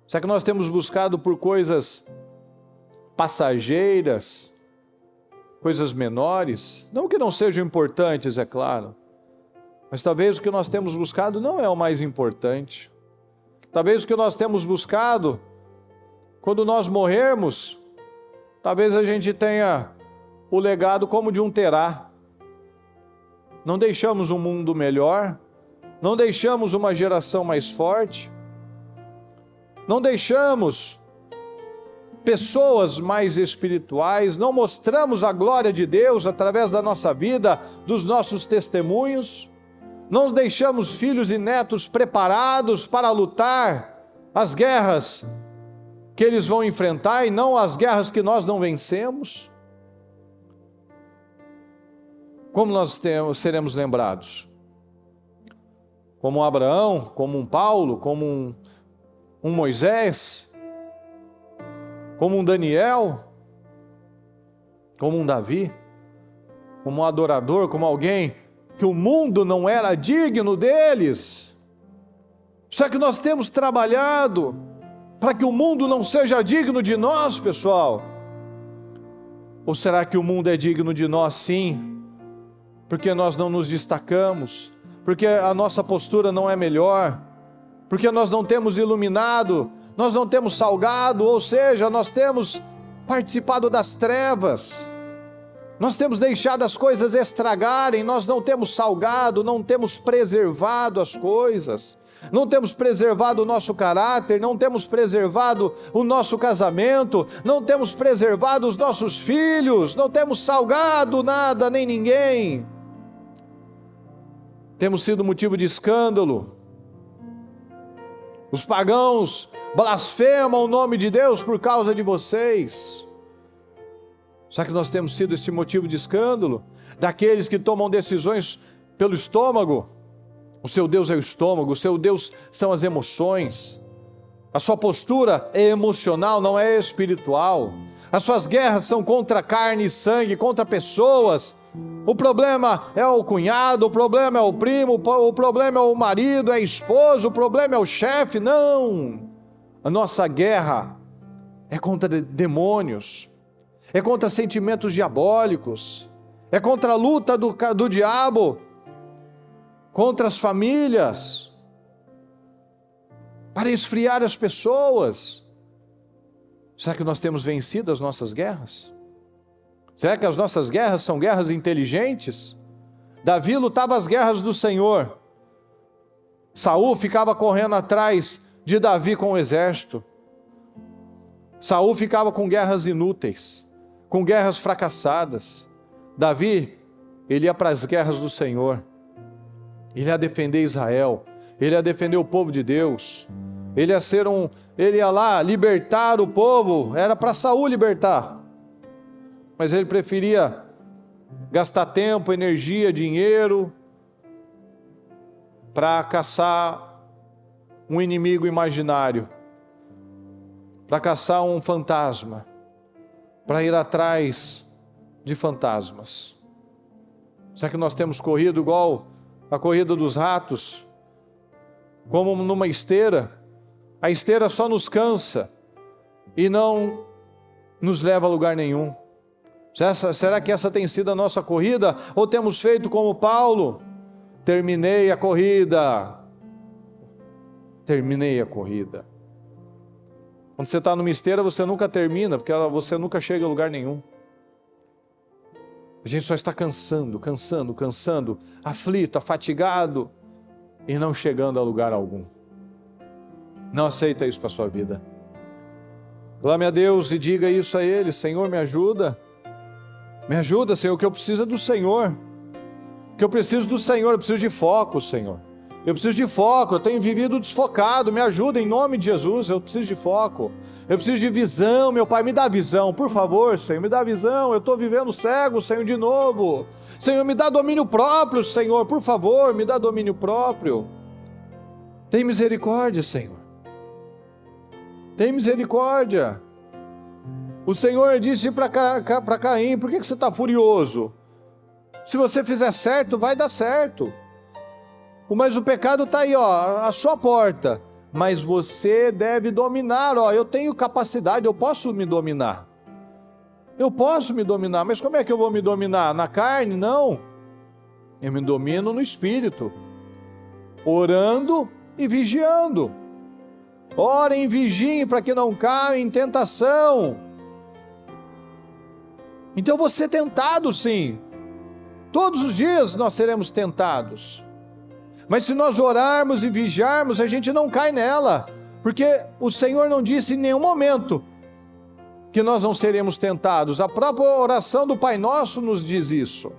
Será que nós temos buscado por coisas passageiras, coisas menores? Não que não sejam importantes, é claro. Mas talvez o que nós temos buscado não é o mais importante. Talvez o que nós temos buscado, quando nós morrermos, talvez a gente tenha o legado como de um Terá. Não deixamos um mundo melhor, não deixamos uma geração mais forte, não deixamos pessoas mais espirituais, não mostramos a glória de Deus através da nossa vida, dos nossos testemunhos, não deixamos filhos e netos preparados para lutar as guerras que eles vão enfrentar e não as guerras que nós não vencemos. Como nós seremos lembrados? Como um Abraão, como um Paulo, como um Moisés, como um Daniel, como um Davi, como um adorador, como alguém que o mundo não era digno deles. Será que nós temos trabalhado para que o mundo não seja digno de nós, pessoal? Ou será que o mundo é digno de nós, sim, porque nós não nos destacamos, porque a nossa postura não é melhor, porque nós não temos iluminado, nós não temos salgado, ou seja, nós temos participado das trevas, nós temos deixado as coisas estragarem, nós não temos salgado, não temos preservado as coisas, não temos preservado o nosso caráter, não temos preservado o nosso casamento, não temos preservado os nossos filhos, não temos salgado nada nem ninguém. Temos sido motivo de escândalo. Os pagãos blasfemam o nome de Deus por causa de vocês. Será que nós temos sido esse motivo de escândalo? Daqueles que tomam decisões pelo estômago? O seu Deus é o estômago, o seu Deus são as emoções. A sua postura é emocional, não é espiritual. As suas guerras são contra carne e sangue, contra pessoas. O problema é o cunhado, o problema é o primo, o problema é o marido, é a esposa, o problema é o chefe. Não! A nossa guerra é contra demônios, é contra sentimentos diabólicos, é contra a luta do diabo, contra as famílias, para esfriar as pessoas. Será que nós temos vencido as nossas guerras? Será que as nossas guerras são guerras inteligentes? Davi lutava as guerras do Senhor. Saul ficava correndo atrás de Davi com o exército. Saul ficava com guerras inúteis, com guerras fracassadas. Davi, ele ia para as guerras do Senhor. Ele ia defender Israel, ele ia defender o povo de Deus. Ele ia lá libertar o povo, era para Saul libertar. Mas ele preferia gastar tempo, energia, dinheiro para caçar um inimigo imaginário, para caçar um fantasma, para ir atrás de fantasmas. Será que nós temos corrido igual a corrida dos ratos, como numa esteira? A esteira só nos cansa e não nos leva a lugar nenhum. Será que essa tem sido a nossa corrida? Ou temos feito como Paulo? Terminei a corrida. Terminei a corrida. Quando você está numa esteira, você nunca termina, porque você nunca chega a lugar nenhum. A gente só está cansando, aflito, afatigado e não chegando a lugar algum. Não aceita isso para a sua vida. Clame a Deus e diga isso a Ele: Senhor, me ajuda. Me ajuda, Senhor, que eu preciso do Senhor. Que eu preciso do Senhor, eu preciso de foco, Senhor. Eu preciso de foco, eu tenho vivido desfocado, me ajuda em nome de Jesus, eu preciso de foco. Eu preciso de visão, meu Pai, me dá visão, por favor, Senhor, me dá visão, eu estou vivendo cego, Senhor, de novo. Senhor, me dá domínio próprio, Senhor, por favor, me dá domínio próprio. Tem misericórdia, Senhor. Tem misericórdia. O Senhor disse para Caim: por que você está furioso? Se você fizer certo, vai dar certo. Mas o pecado está aí, à sua porta. Mas você deve dominar, eu tenho capacidade, eu posso me dominar. Eu posso me dominar, mas como é que eu vou me dominar? Na carne? Não. Eu me domino no Espírito, orando e vigiando. Orem e vigiem para que não caia em tentação. Então eu vou ser tentado, sim. Todos os dias nós seremos tentados. Mas se nós orarmos e vigiarmos, a gente não cai nela. Porque o Senhor não disse em nenhum momento que nós não seremos tentados. A própria oração do Pai Nosso nos diz isso.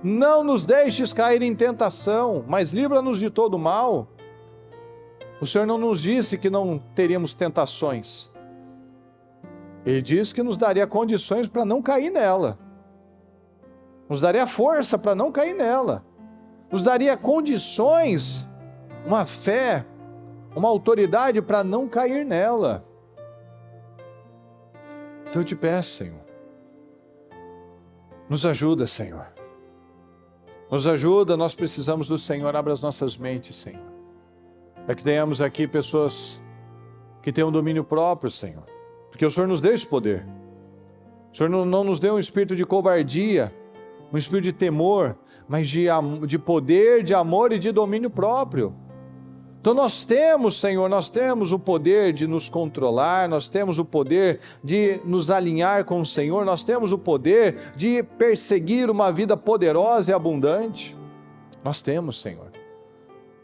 Não nos deixes cair em tentação, mas livra-nos de todo mal. O Senhor não nos disse que não teríamos tentações. Ele disse que nos daria condições para não cair nela. Nos daria força para não cair nela. Nos daria condições, uma fé, uma autoridade para não cair nela. Então eu te peço, Senhor, nos ajuda, Senhor. Nos ajuda, nós precisamos do Senhor. Abra as nossas mentes, Senhor. É que tenhamos aqui pessoas que tenham domínio próprio, Senhor. Porque o Senhor nos deu esse poder. O Senhor não nos deu um espírito de covardia, um espírito de temor, mas de poder, de amor e de domínio próprio. Então nós temos, Senhor, nós temos o poder de nos controlar, nós temos o poder de nos alinhar com o Senhor, nós temos o poder de perseguir uma vida poderosa e abundante. Nós temos, Senhor.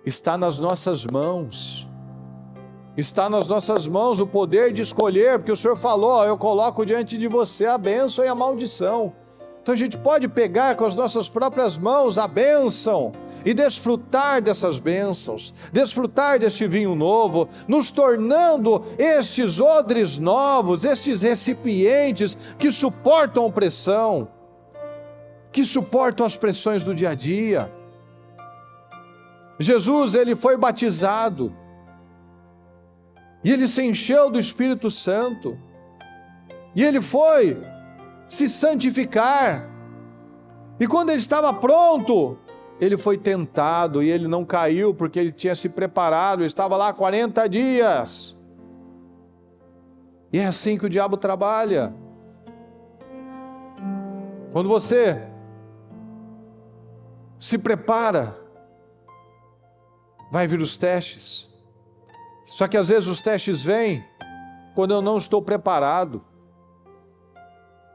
Está nas nossas mãos. Está nas nossas mãos o poder de escolher, porque o Senhor falou: eu coloco diante de você a bênção e a maldição. Então a gente pode pegar com as nossas próprias mãos a bênção e desfrutar dessas bênçãos, desfrutar deste vinho novo, nos tornando estes odres novos, estes recipientes que suportam a pressão, que suportam as pressões do dia a dia. Jesus, ele foi batizado e ele se encheu do Espírito Santo e ele foi se santificar, e quando ele estava pronto, ele foi tentado e ele não caiu, porque ele tinha se preparado, ele estava lá 40 dias, e é assim que o diabo trabalha. Quando você se prepara, vai vir os testes, só que às vezes os testes vêm quando eu não estou preparado.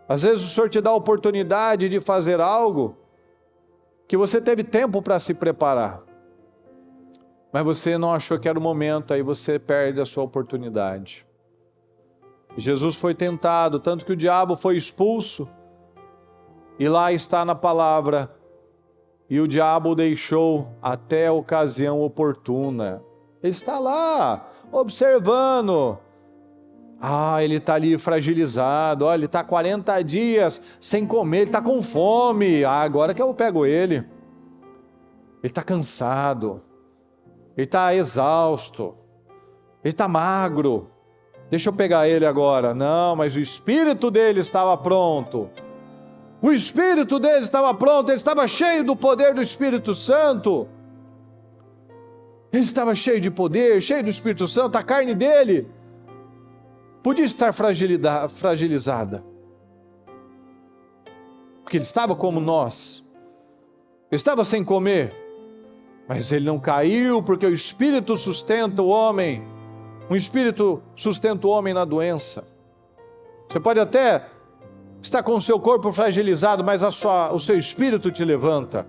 Às vezes o Senhor te dá a oportunidade de fazer algo que você teve tempo para se preparar, mas você não achou que era o momento, aí você perde a sua oportunidade. Jesus foi tentado, tanto que o diabo foi expulso, e lá está na palavra, e o diabo o deixou até a ocasião oportuna. Ele está lá, observando. Ele está ali fragilizado, ele está 40 dias sem comer, ele está com fome. Agora que eu pego ele. Ele está cansado, ele está exausto, ele está magro. Deixa eu pegar ele agora. Não, mas o espírito dele estava pronto. O espírito dele estava pronto, ele estava cheio do poder do Espírito Santo. Ele estava cheio de poder, cheio do Espírito Santo, a carne dele podia estar fragilizada, porque ele estava como nós, ele estava sem comer, mas ele não caiu, porque o Espírito sustenta o homem, o Espírito sustenta o homem na doença. Você pode até estar com o seu corpo fragilizado, mas o seu Espírito te levanta.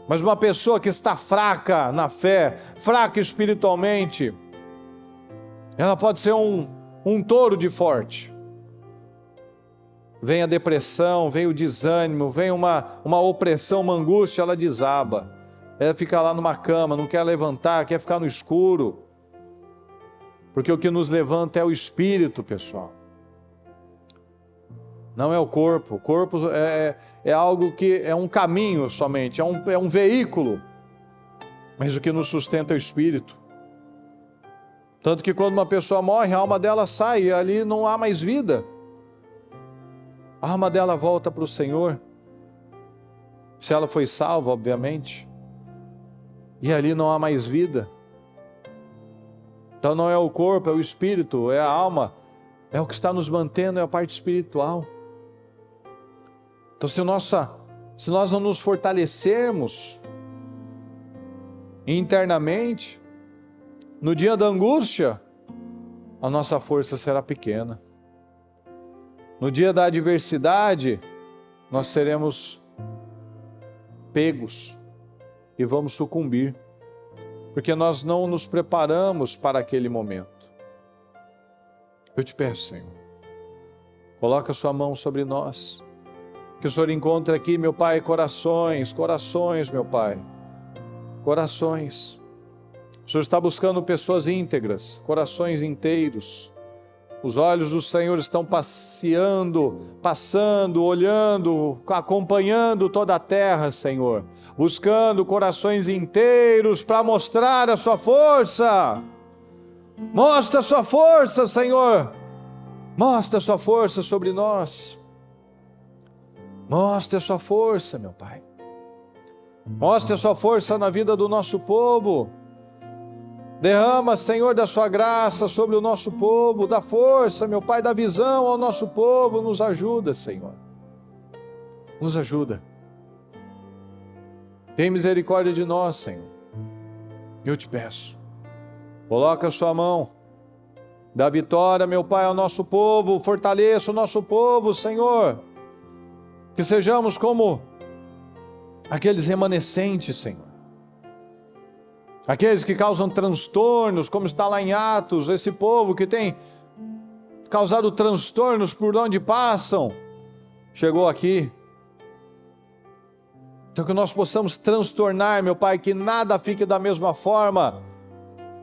Mas uma pessoa que está fraca na fé, fraca espiritualmente, ela pode ser um touro de forte. Vem a depressão, vem o desânimo, vem uma opressão, uma angústia, ela desaba. Ela fica lá numa cama, não quer levantar, quer ficar no escuro. Porque o que nos levanta é o Espírito, pessoal. Não é o corpo. O corpo é algo que é um caminho somente, é um veículo. Mas o que nos sustenta é o Espírito. Tanto que quando uma pessoa morre, a alma dela sai e ali não há mais vida. A alma dela volta para o Senhor, se ela foi salva, obviamente. E ali não há mais vida. Então não é o corpo, é o Espírito, é a alma, é o que está nos mantendo, é a parte espiritual. Então se nós não nos fortalecermos internamente, no dia da angústia, a nossa força será pequena. No dia da adversidade, nós seremos pegos e vamos sucumbir, porque nós não nos preparamos para aquele momento. Eu te peço, Senhor, coloca a sua mão sobre nós, que o Senhor encontre aqui, meu Pai, corações, meu Pai, corações. O Senhor está buscando pessoas íntegras, corações inteiros. Os olhos do Senhor estão passeando, passando, olhando, acompanhando toda a terra, Senhor, buscando corações inteiros para mostrar a sua força. Mostra a sua força, Senhor. Mostra a sua força sobre nós. Mostra a sua força, meu Pai. Mostra a sua força na vida do nosso povo. Derrama, Senhor, da sua graça sobre o nosso povo, dá força, meu Pai, dá visão ao nosso povo, nos ajuda, Senhor. Nos ajuda. Tem misericórdia de nós, Senhor. Eu te peço, coloca a sua mão, dá vitória, meu Pai, ao nosso povo, fortaleça o nosso povo, Senhor. Que sejamos como aqueles remanescentes, Senhor. Aqueles que causam transtornos, como está lá em Atos, esse povo que tem causado transtornos por onde passam, chegou aqui Então que nós possamos transtornar, meu Pai, que nada fique da mesma forma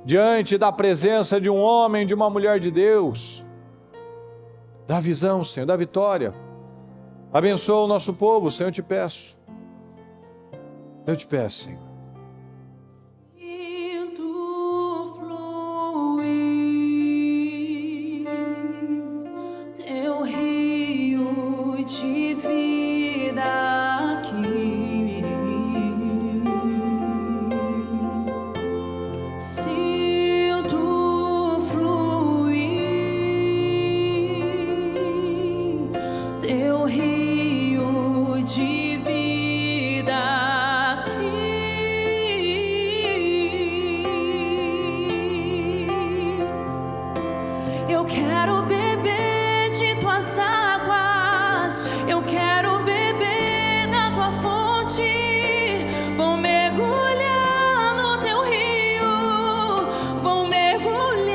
diante da presença de um homem, de uma mulher de Deus. Dá visão, Senhor, dá vitória. Abençoa o nosso povo, Senhor, eu te peço. Eu te peço, Senhor. Sinto fluir teu rio de vida aqui. Sinto fluir teu rio de vida aqui. Eu quero beber de tuas águas, eu quero beber da tua fonte. Vou mergulhar no teu rio, vou mergulhar.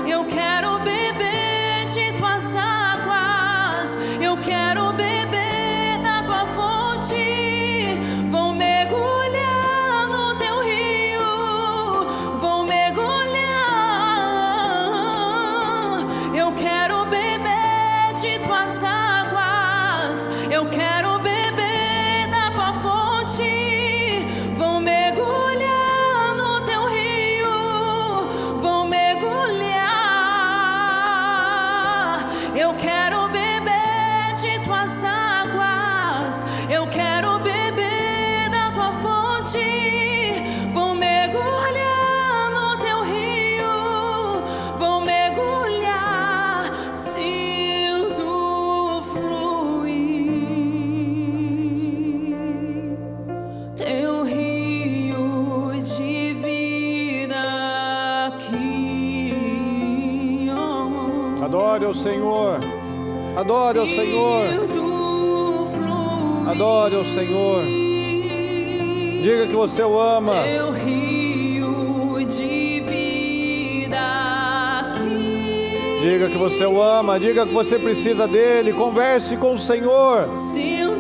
Eu quero beber de tuas águas, eu quero beber da tua fonte. Vou mergulhar no teu rio, vou mergulhar. Eu quero beber de tuas águas, eu quero beber da tua fonte. Vou mergulhar no teu rio, vou mergulhar. Eu quero beber de tuas águas, eu quero beber da tua fonte. Vou mergulhar no teu rio, vou mergulhar. Sinto fluir teu rio de vida aqui. Adore ao Senhor. Adore ao Senhor. Adore ao Senhor. Diga que você o ama. Teu rio de vida aqui. Diga que você o ama. Diga que você precisa dele. Converse com o Senhor.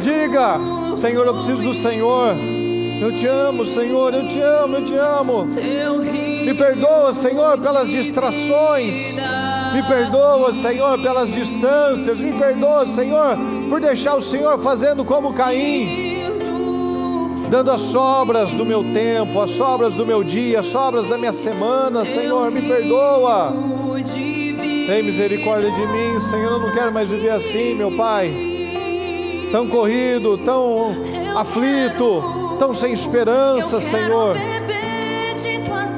Diga: Senhor, eu preciso do Senhor. Eu te amo, Senhor. Eu te amo, eu te amo. Teu rio Me perdoa, Senhor, pelas distrações. Me perdoa, Senhor, pelas distâncias. Me perdoa, Senhor, por deixar o Senhor fazendo como Caim, dando as sobras do meu tempo, as sobras do meu dia, as sobras da minha semana. Senhor, me perdoa. Tem misericórdia de mim, Senhor. Eu não quero mais viver assim, meu Pai. Tão corrido, tão aflito, tão sem esperança, Senhor.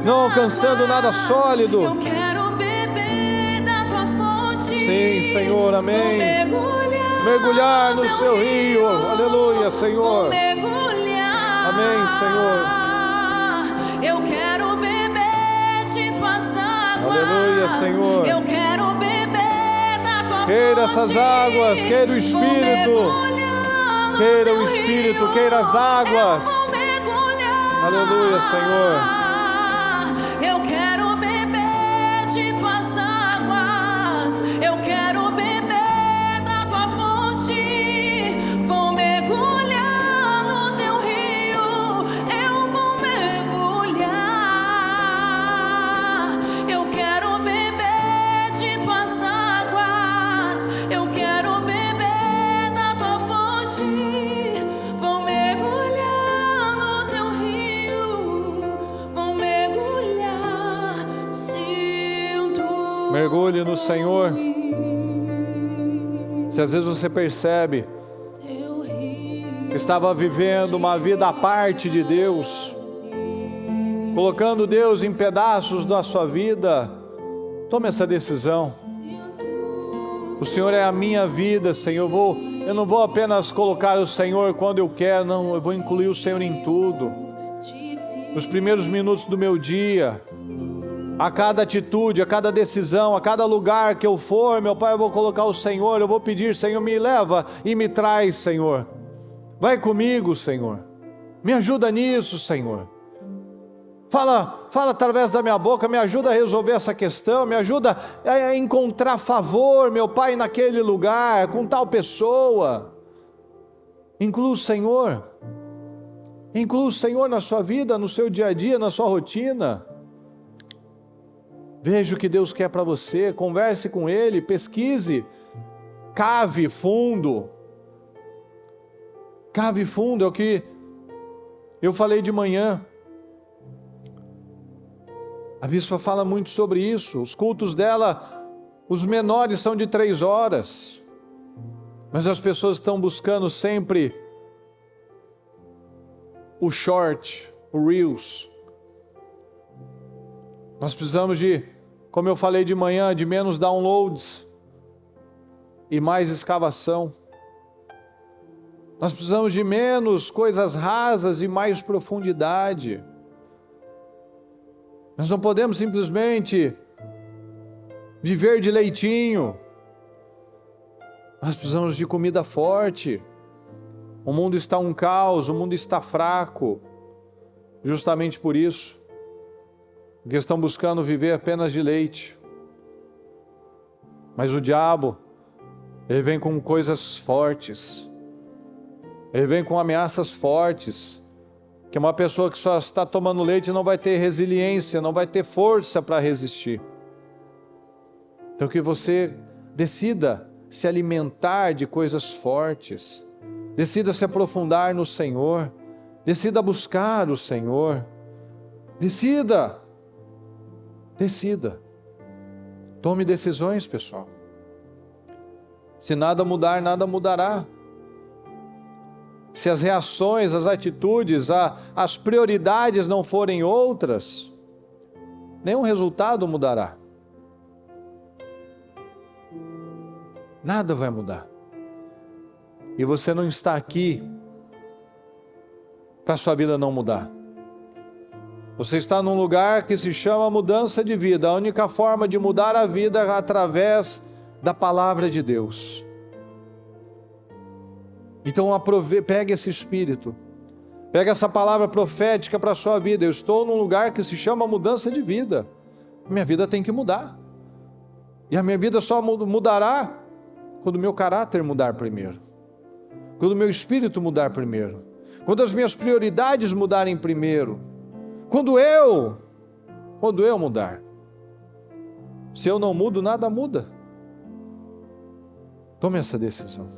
Não alcançando nada sólido. Eu quero beber da tua fonte. Sim, Senhor, amém. Mergulhar no seu rio. Aleluia, Senhor. Amém, Senhor. Eu quero beber de tuas águas. Aleluia, Senhor. Eu quero beber da tua fonte. Queira essas águas, queira o Espírito. Queira o Espírito, queira as águas. Aleluia, Senhor. Eu quero beber de tuas águas, eu quero beber da tua fonte. Vou mergulhar no teu rio, eu vou mergulhar. Eu quero beber de tuas águas, eu quero beber da tua fonte. Vou mergulhar no teu rio, vou mergulhar. Sinto. Mergulhe no Senhor. Se às vezes você percebe Teu rio. que estava vivendo uma vida à parte de Deus, colocando Deus em pedaços da sua vida, tome essa decisão. O Senhor é a minha vida, Senhor. Eu não vou apenas colocar o Senhor quando eu quero, não, eu vou incluir o Senhor em tudo. Nos primeiros minutos do meu dia, a cada atitude, a cada decisão, a cada lugar que eu for, meu Pai, eu vou colocar o Senhor. Eu vou pedir: Senhor, me leva e me traz, Senhor. Vai comigo, Senhor. Me ajuda nisso, Senhor. Fala através da minha boca, me ajuda a resolver essa questão, me ajuda a encontrar favor, meu Pai, naquele lugar, com tal pessoa. Inclua o Senhor. Inclua o Senhor na sua vida, no seu dia a dia, na sua rotina. Veja o que Deus quer para você, converse com Ele, pesquise, cave fundo. Cave fundo é o que eu falei de manhã. A bispa fala muito sobre isso. Os cultos dela, os menores são de 3 horas. Mas as pessoas estão buscando sempre o short, o reels. Nós precisamos de, como eu falei de manhã, de menos downloads e mais escavação. Nós precisamos de menos coisas rasas e mais profundidade. Nós não podemos simplesmente viver de leitinho. Nós precisamos de comida forte. O mundo está um caos, o mundo está fraco. Justamente por isso. Porque estão buscando viver apenas de leite. Mas o diabo, ele vem com coisas fortes. Ele vem com ameaças fortes. Que uma pessoa que só está tomando leite não vai ter resiliência, não vai ter força para resistir. Então que você decida se alimentar de coisas fortes. Decida se aprofundar no Senhor. Decida buscar o Senhor. Decida. Tome decisões, pessoal. Se nada mudar, nada mudará. Se as reações, as atitudes, as prioridades não forem outras, nenhum resultado mudará. Nada vai mudar. E você não está aqui para a sua vida não mudar. Você está num lugar que se chama mudança de vida. A única forma de mudar a vida é através da palavra de Deus. Então pegue esse espírito, pegue essa palavra profética para a sua vida. Eu estou num lugar que se chama mudança de vida. Minha vida tem que mudar. E a minha vida só mudará quando o meu caráter mudar primeiro. Quando o meu espírito mudar primeiro. Quando as minhas prioridades mudarem primeiro. Quando eu mudar. Se eu não mudo, nada muda. Tome essa decisão.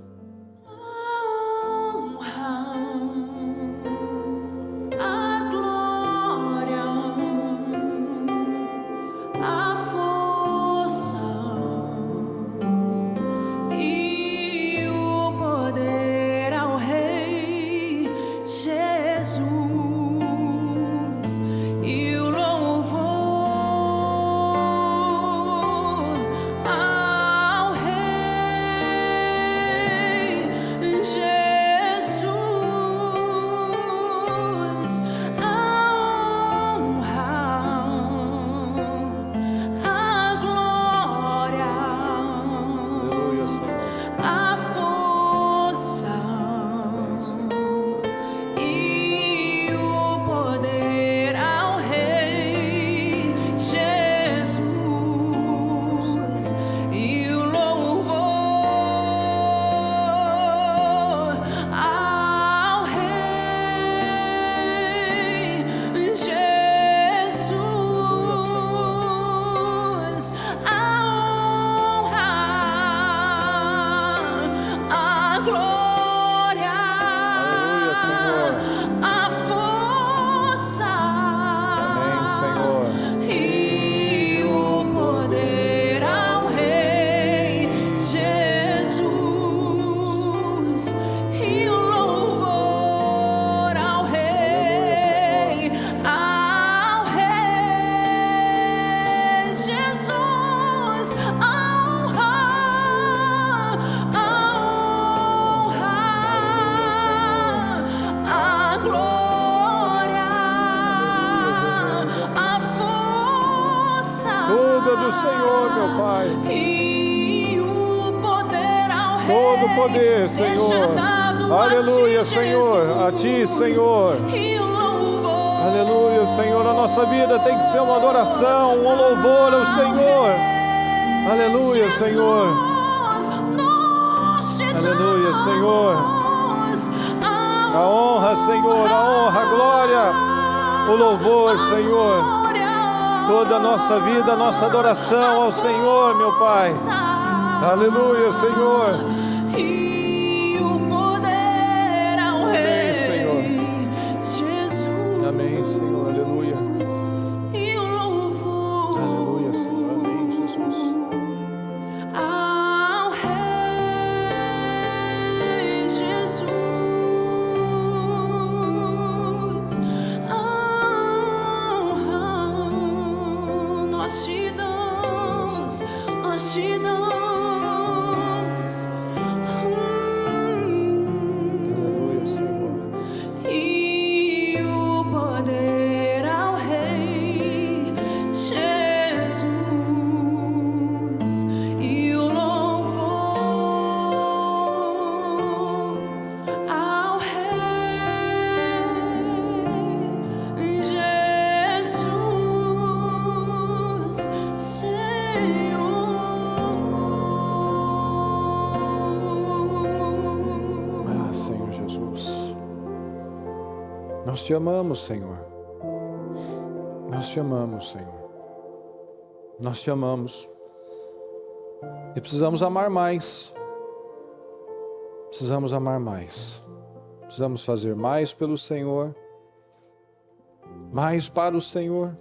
Senhor, meu Pai, e o poder ao Rei, todo o poder, Senhor, aleluia, Senhor, a Ti, Senhor, aleluia, Senhor, a nossa vida tem que ser uma adoração, um louvor ao Senhor, aleluia, Senhor, aleluia, Senhor, A honra, Senhor, a honra, a glória, o louvor, Senhor. Toda a nossa vida, a nossa adoração ao Senhor, meu Pai. Aleluia, Senhor. E o poder ao Rei Senhor. Jesus. Amém, Senhor, aleluia. E o louvor Aleluia, Senhor, amém, Jesus. ao Rei Jesus. Nós te damos, nós te damos. Aleluia, Senhor. E o poder ao Rei Jesus, e o louvor ao Rei Jesus, Senhor. Ah, Senhor Jesus. Nós te amamos, Senhor. Nós te amamos, Senhor. Nós te amamos. E precisamos amar mais. Precisamos amar mais. Precisamos fazer mais pelo Senhor. Mais para o Senhor.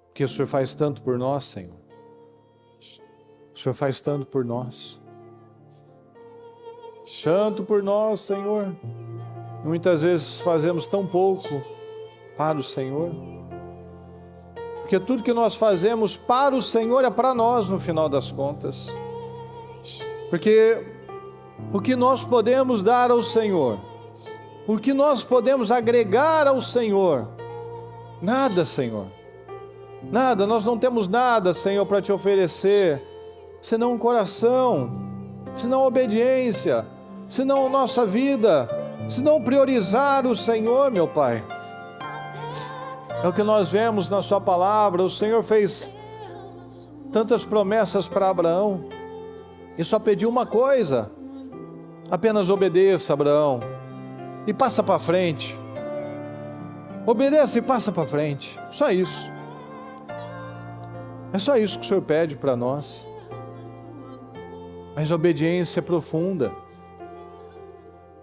Porque o Senhor faz tanto por nós, Senhor. O Senhor faz tanto por nós. Tanto por nós, Senhor. Muitas vezes fazemos tão pouco para o Senhor. Porque tudo que nós fazemos para o Senhor é para nós no final das contas. Porque o que nós podemos dar ao Senhor, o que nós podemos agregar ao Senhor, nada, Senhor. Nada, nós não temos nada, Senhor, para te oferecer, senão um coração, senão obediência, senão a nossa vida, senão priorizar o Senhor, meu Pai. É o que nós vemos na sua palavra. O Senhor fez tantas promessas para Abraão e só pediu uma coisa: apenas obedeça, Abraão, e passa para frente. Obedeça e passa para frente, só isso. É só isso que o Senhor pede para nós. Mas a obediência é profunda.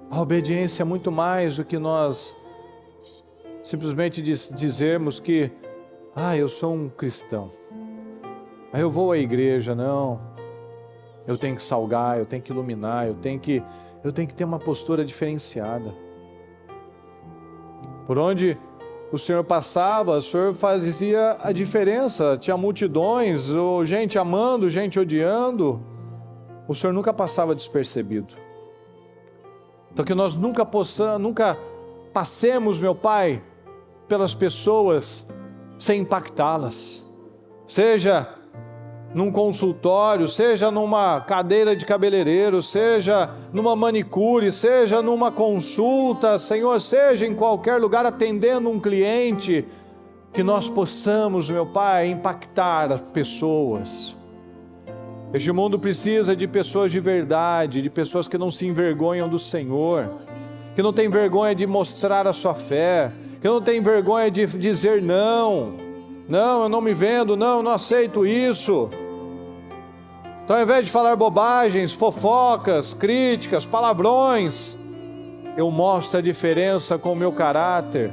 A obediência é muito mais do que nós simplesmente dizermos que eu sou um cristão, eu vou à igreja. Não, eu tenho que salgar, eu tenho que iluminar, eu tenho que ter uma postura diferenciada. Por onde o Senhor passava, o Senhor fazia a diferença. Tinha multidões, ou gente amando, gente odiando. O Senhor nunca passava despercebido. Então que nós nunca passemos, meu Pai, pelas pessoas sem impactá-las. Seja num consultório, seja numa cadeira de cabeleireiro, seja numa manicure, seja numa consulta, Senhor, seja em qualquer lugar atendendo um cliente, que nós possamos, meu Pai, impactar pessoas. Este mundo precisa de pessoas de verdade, de pessoas que não se envergonham do Senhor, que não tem vergonha de mostrar a sua fé, que não tem vergonha de dizer não, eu não me vendo, não, eu não aceito isso. Então, ao invés de falar bobagens, fofocas, críticas, palavrões, eu mostro a diferença com o meu caráter,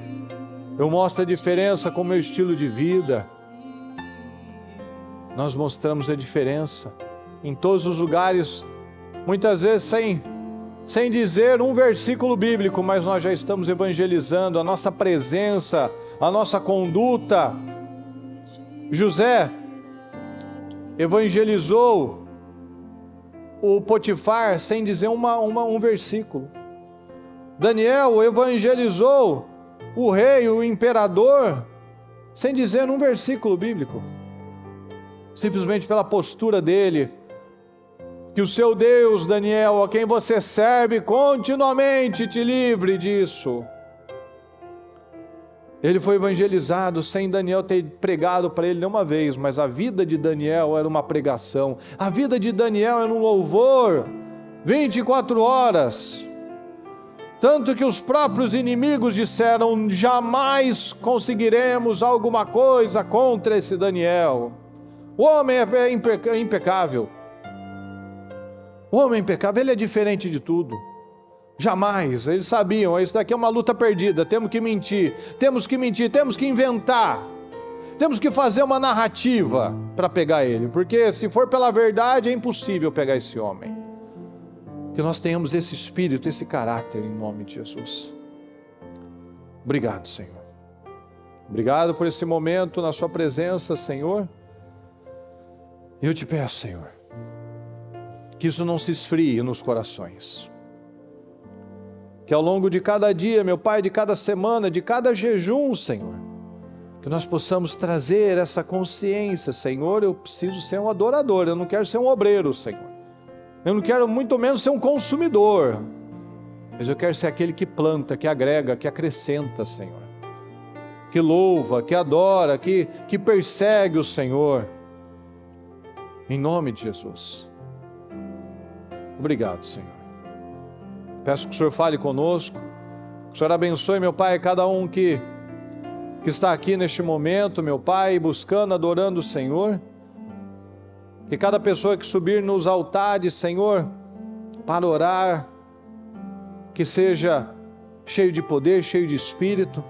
eu mostro a diferença com o meu estilo de vida. Nós mostramos a diferença em todos os lugares, muitas vezes sem dizer um versículo bíblico, mas nós já estamos evangelizando. A nossa presença, a nossa conduta. José evangelizou o Potifar sem dizer um versículo. Daniel evangelizou o rei, o imperador, sem dizer um versículo bíblico. Simplesmente pela postura dele. Que o seu Deus, Daniel, a quem você serve continuamente, te livre disso. Ele foi evangelizado sem Daniel ter pregado para ele nenhuma vez, mas a vida de Daniel era uma pregação. A vida de Daniel era um louvor, 24 horas. Tanto que os próprios inimigos disseram: jamais conseguiremos alguma coisa contra esse Daniel. O homem é impecável. O homem é impecável, ele é diferente de tudo. Jamais, eles sabiam, isso daqui é uma luta perdida, temos que mentir, temos que inventar, temos que fazer uma narrativa para pegar ele, porque se for pela verdade é impossível pegar esse homem. Que nós tenhamos esse espírito, esse caráter em nome de Jesus. Obrigado, Senhor. Obrigado por esse momento na sua presença, Senhor. Eu te peço, Senhor, que isso não se esfrie nos corações. Que ao longo de cada dia, meu Pai, de cada semana, de cada jejum, Senhor, que nós possamos trazer essa consciência: Senhor, eu preciso ser um adorador, eu não quero ser um obreiro, Senhor. Eu não quero muito menos ser um consumidor, mas eu quero ser aquele que planta, que agrega, que acrescenta, Senhor. Que louva, que adora, que persegue o Senhor. Em nome de Jesus. Obrigado, Senhor. Peço que o Senhor fale conosco, que o Senhor abençoe, meu Pai, cada um que está aqui neste momento, meu Pai, buscando, adorando o Senhor. Que cada pessoa que subir nos altares, Senhor, para orar, que seja cheio de poder, cheio de espírito.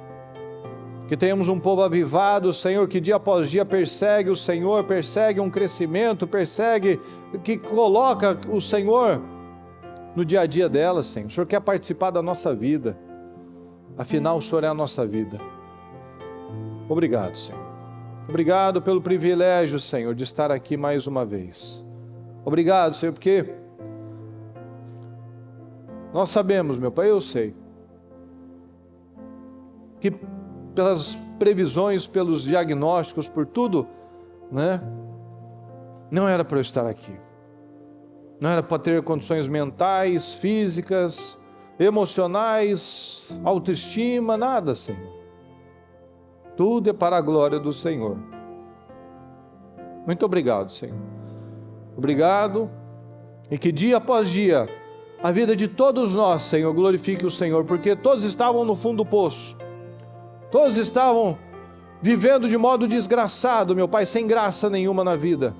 Que tenhamos um povo avivado, Senhor, que dia após dia persegue o Senhor, persegue um crescimento, persegue, que coloca o Senhor no dia a dia delas, Senhor. O Senhor quer participar da nossa vida. Afinal, o Senhor é a nossa vida. Obrigado, Senhor. Obrigado pelo privilégio, Senhor, de estar aqui mais uma vez. Obrigado, Senhor, porque nós sabemos, meu Pai, eu sei, que pelas previsões, pelos diagnósticos, por tudo, né? Não era para eu estar aqui. Não era para ter condições mentais, físicas, emocionais, autoestima, nada, Senhor. Tudo é para a glória do Senhor. Muito obrigado, Senhor. Obrigado, e que dia após dia a vida de todos nós, Senhor, glorifique o Senhor, porque todos estavam no fundo do poço. Todos estavam vivendo de modo desgraçado, meu Pai, sem graça nenhuma na vida,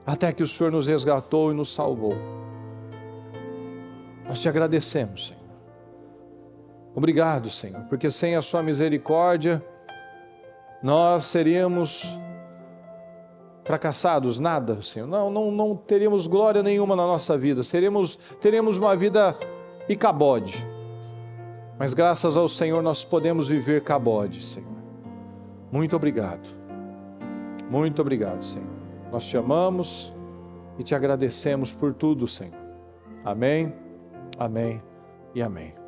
até que o Senhor nos resgatou e nos salvou. Nós te agradecemos, Senhor. Obrigado, Senhor, porque sem a sua misericórdia, nós seríamos fracassados, nada, Senhor. Não teríamos glória nenhuma na nossa vida, teríamos uma vida icabode. Mas graças ao Senhor nós podemos viver cabode, Senhor. Muito obrigado. Muito obrigado, Senhor. Nós te amamos e te agradecemos por tudo, Senhor. Amém, amém e amém.